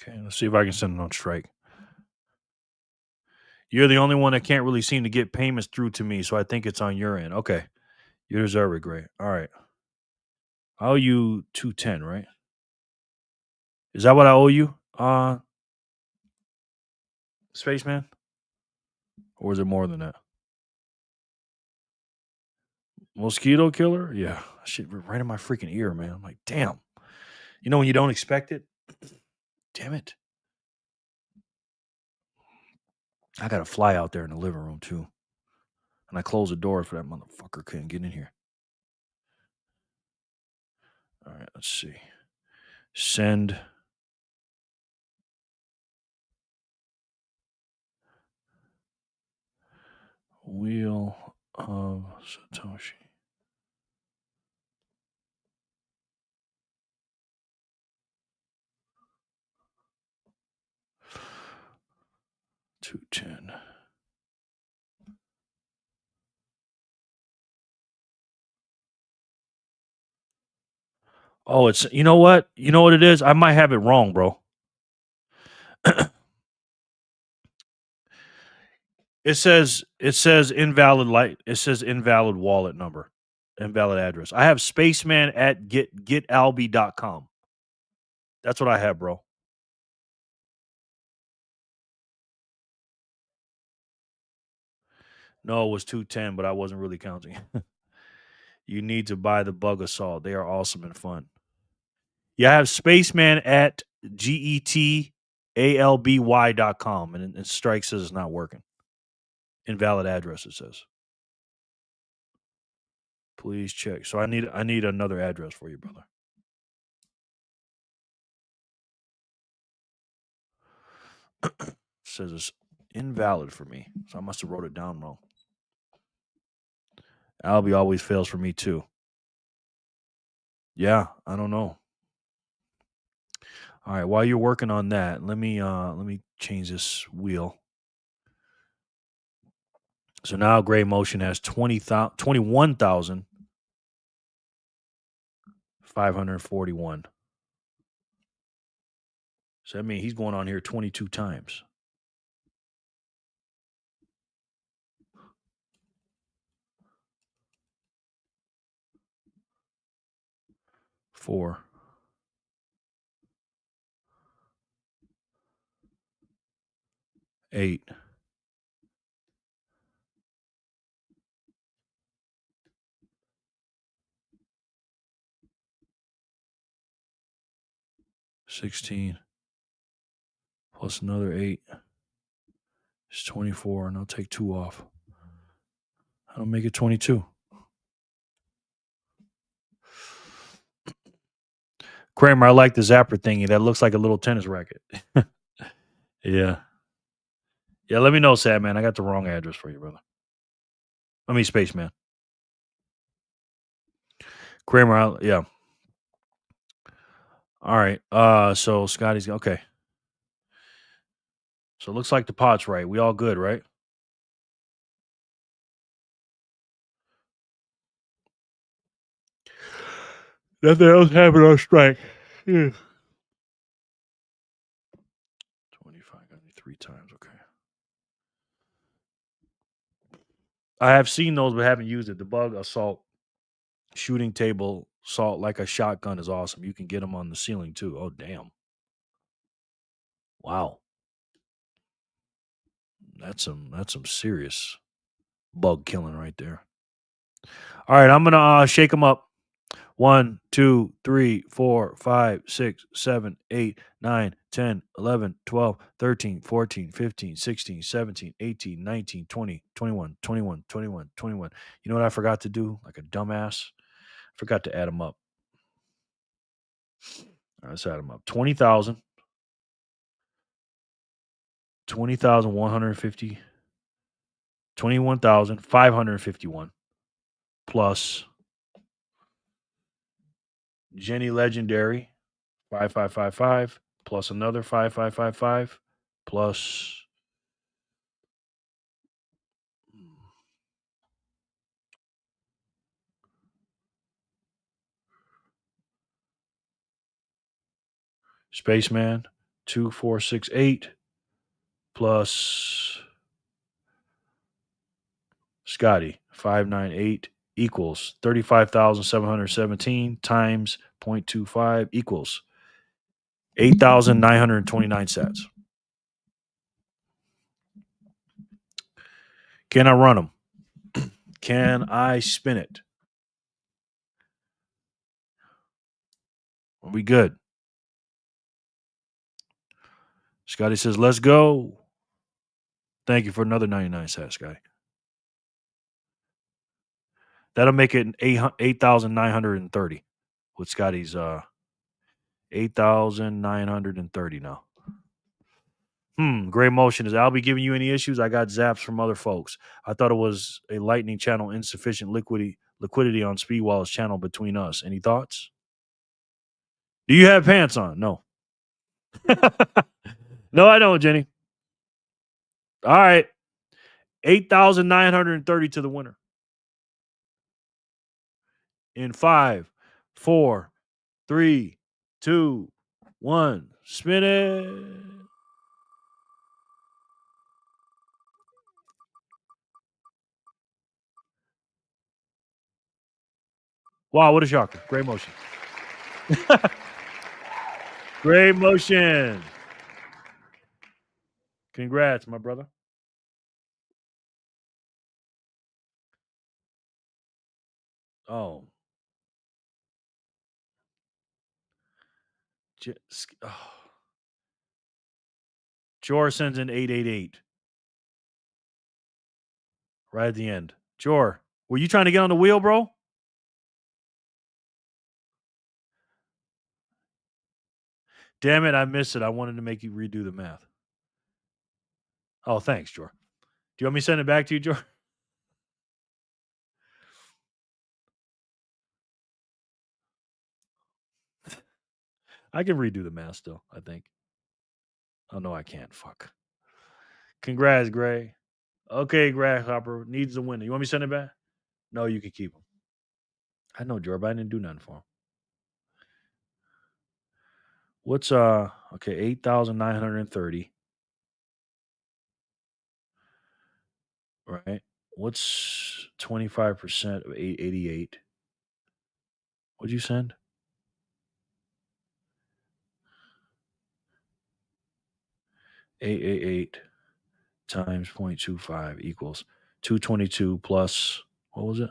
S2: Okay, let's see if I can send it on Strike. You're the only one that can't really seem to get payments through to me, so I think it's on your end. Okay. You deserve it, Gray. All right. I owe you 210, right? Is that what I owe you? Spaceman? Or is it more than that? Mosquito killer? Yeah. Shit right in my freaking ear, man. I'm like, damn. You know when you don't expect it? Damn it. I got to fly out there in the living room, too. And I closed the door for that motherfucker couldn't get in here. All right, let's see. Send. Wheel of Satoshi. $210. Oh, it's you know what? You know what it is? I might have it wrong, bro. It says invalid light. It says invalid wallet number. Invalid address. I have spaceman at getalby.com. That's what I have, bro. No, it was 210, but I wasn't really counting. You need to buy the bug assault. They are awesome and fun. Yeah, I have spaceman at getalby.com, and Strike says it's not working. Invalid address, it says. Please check. So I need another address for you, brother. It says it's invalid for me. So I must have wrote it down wrong. Albie always fails for me too. Yeah, I don't know. All right, while you're working on that, let me change this wheel. So now Gray Motion has 21,541. So that means he's going on here 22 times. Four. Eight. $16 plus another 8. It's 24, and I'll take 2 off. I'll make it 22. Kramer, I like the zapper thingy. That looks like a little tennis racket. Yeah. Yeah, let me know, Sad Man. I got the wrong address for you, brother. I mean, Spaceman. Kramer, yeah. All right. So Scotty's okay. So it looks like the pot's right. We all good, right? Nothing else happened on strike. Yeah. 25 got me 3 times. Okay. I have seen those, but haven't used it. The bug assault shooting table assault like a shotgun is awesome. You can get them on the ceiling too. Oh damn! Wow, that's some serious bug killing right there. All right, I'm gonna shake them up. 1, 2, 3, 4, 5, 6, 7, 8, 9, 10, 11, 12, 13, 14, 15, 16, 17, 18, 19, 20, 21, 21, 21, 21. You know what I forgot to do? Like a dumbass? I forgot to add them up. All right, let's add them up. 20,000. 20,150. 21,551 plus Jenny Legendary 5555 plus another 5555 plus Spaceman 2468 plus Scotty 598 equals 35,717 times 0.25 equals 8,929 sats. Can I run them? Can I spin it? Are we good? Scotty says, let's go. Thank you for another 99 sats, Scotty. That'll make it 8,930 with Scotty's 8,930 now. Gray Motion is I'll be giving you any issues. I got zaps from other folks. I thought it was a lightning channel, insufficient liquidity on Speedwall's channel between us. Any thoughts? Do you have pants on? No. No, I don't, Jenny. All right. 8,930 to the winner. In 5, 4, 3, 2, 1. Spin it. Wow, what a shocker. Great motion. Great motion. Congrats, my brother. Oh. Jor sends in 888. Right at the end. Jor, were you trying to get on the wheel, bro? Damn it, I missed it. I wanted to make you redo the math. Oh, thanks, Jor. Do you want me to send it back to you, Jor? I can redo the math still, I think. Oh, no, I can't. Fuck. Congrats, Gray. Okay, Grasshopper needs the winner. You want me to send it back? No, you can keep him. I know, Jor, but I didn't do nothing for him. What's, okay, 8,930. Right. What's 25% of 888? What'd you send? 888 times 0.25 equals 222 plus what was it?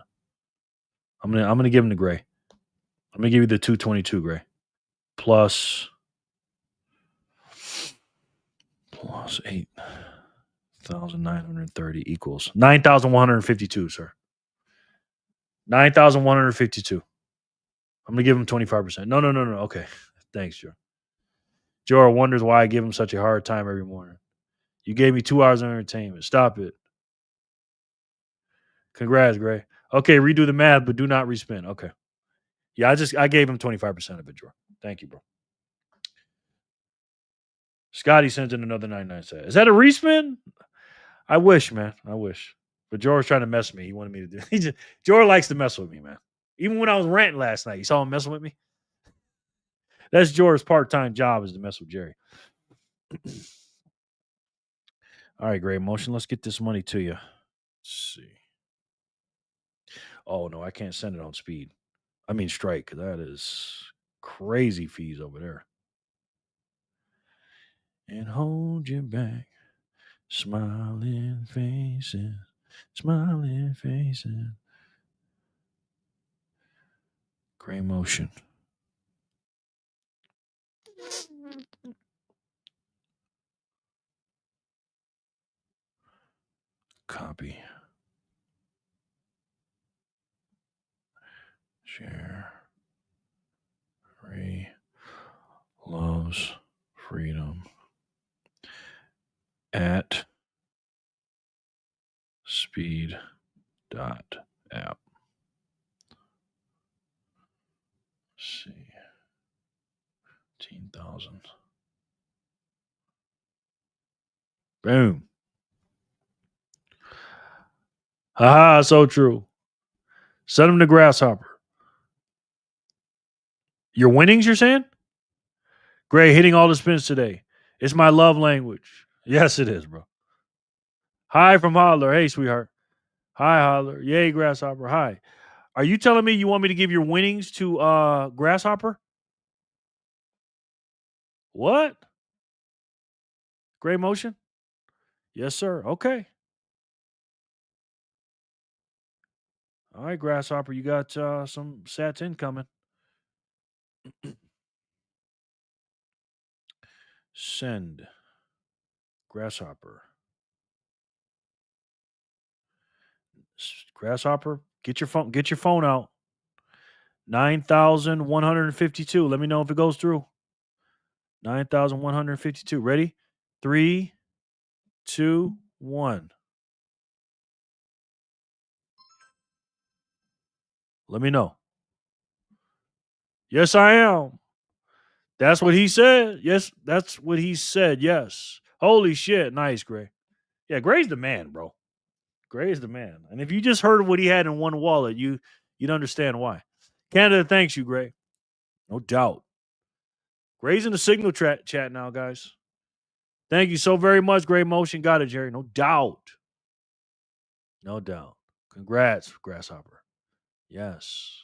S2: I'm gonna give him the Gray. I'm gonna give you the 222 Gray. Plus 8 1,930 equals 9,152, sir. 9,152. I'm gonna give him 25%. No. Okay. Thanks, Joe. Joe wonders why I give him such a hard time every morning. You gave me 2 hours of entertainment. Stop it. Congrats, Gray. Okay, redo the math, but do not respin. Okay. Yeah, I gave him 25% of it, Joe. Thank you, bro. Scotty sends in another 99 cents. Is that a respin? I wish, man. I wish. But George trying to mess with me. He wanted me to do. George likes to mess with me, man. Even when I was ranting last night, you saw him messing with me. That's George's part-time job, is to mess with Jerry. All right, Gray Motion. Let's get this money to you. Let's see. Oh no, I can't send it on speed. I mean strike. That is crazy fees over there. And hold you back, smiling faces, smiling faces. Gray Motion. Copy. Share. Ray loves freedom at speed dot app. Let's see. 15,000. Boom. Haha, so true. Send him to Grasshopper. Your winnings, you're saying? Gray, hitting all the spins today. It's my love language. Yes, it is, bro. Hi from Holler. Hey, sweetheart. Hi, Holler. Yay, Grasshopper. Hi. Are you telling me you want me to give your winnings to Grasshopper? What? Gray Motion? Yes, sir. Okay. All right, Grasshopper. You got some sats incoming. Send. Grasshopper. Grasshopper, get your phone out. 9,152. Let me know if it goes through. 9,152. Ready? 3, 2, 1. Let me know. Yes, I am. That's what he said. Yes, that's what he said. Yes. Holy shit. Nice, Gray. Yeah, Gray's the man, bro. Gray's the man. And if you just heard what he had in one wallet, you'd understand why. Canada thanks you, Gray. No doubt. Gray's in the signal chat now, guys. Thank you so very much, Gray Motion. Got it, Jerry. No doubt. No doubt. Congrats, Grasshopper. Yes.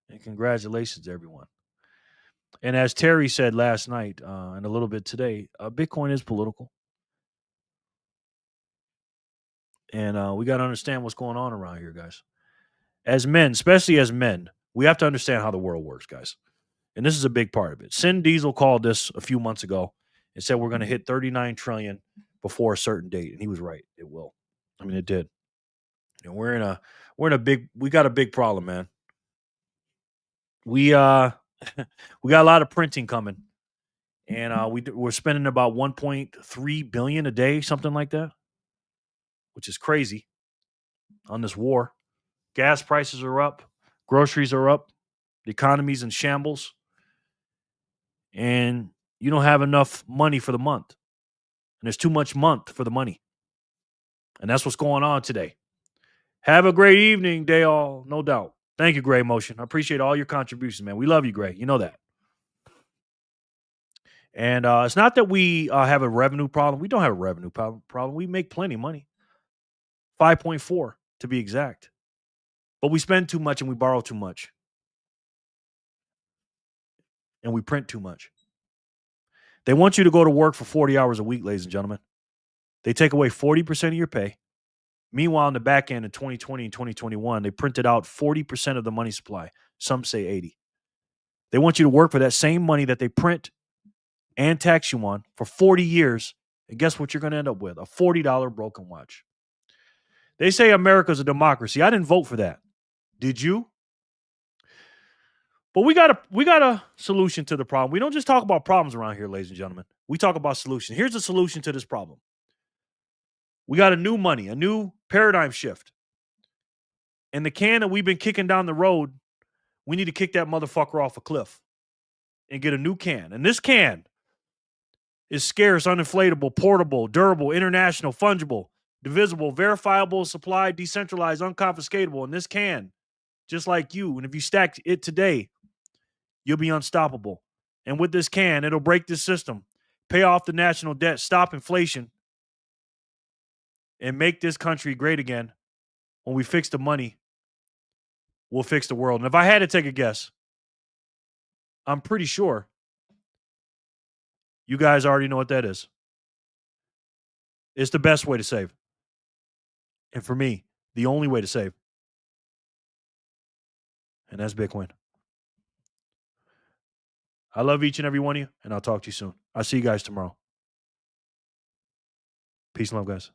S2: And congratulations, everyone. And as Terry said last night and a little bit today, Bitcoin is political. And we got to understand what's going on around here, guys. As men, especially as men, we have to understand how the world works, guys. And this is a big part of it. Sin Diesel called this a few months ago and said we're going to hit 39 trillion before a certain date. And he was right. It will. I mean, it did. And we got a big problem, man. We got a lot of printing coming. And we're spending about 1.3 billion a day, something like that, which is crazy on this war. Gas prices are up. Groceries are up. The economy's in shambles. And you don't have enough money for the month. And there's too much month for the money. And that's what's going on today. Have a great evening, day all, no doubt. Thank you, Gray Motion. I appreciate all your contributions, man. We love you, Gray. You know that. And it's not that we have a revenue problem. We don't have a revenue problem. We make plenty of money. 5.4 to be exact. But we spend too much and we borrow too much. And we print too much. They want you to go to work for 40 hours a week, ladies and gentlemen. They take away 40% of your pay. Meanwhile, in the back end in 2020 and 2021, they printed out 40% of the money supply. Some say 80. They want you to work for that same money that they print and tax you on for 40 years And guess what you're going to end up with? A $40 broken watch. They say America's a democracy. I didn't vote for that. Did you? But we got a solution to the problem. We don't just talk about problems around here, ladies and gentlemen. We talk about solutions. Here's the solution to this problem. We got a new money, a new paradigm shift. And the can that we've been kicking down the road, we need to kick that motherfucker off a cliff and get a new can. And this can is scarce, uninflatable, portable, durable, international, fungible, divisible, verifiable, supplied, decentralized, unconfiscatable. And this can, just like you, and if you stack it today, you'll be unstoppable. And with this can, it'll break this system, pay off the national debt, stop inflation, and make this country great again. When we fix the money, we'll fix the world. And if I had to take a guess, I'm pretty sure you guys already know what that is. It's the best way to save. And for me, the only way to save. And that's Bitcoin. I love each and every one of you, and I'll talk to you soon. I'll see you guys tomorrow. Peace and love, guys.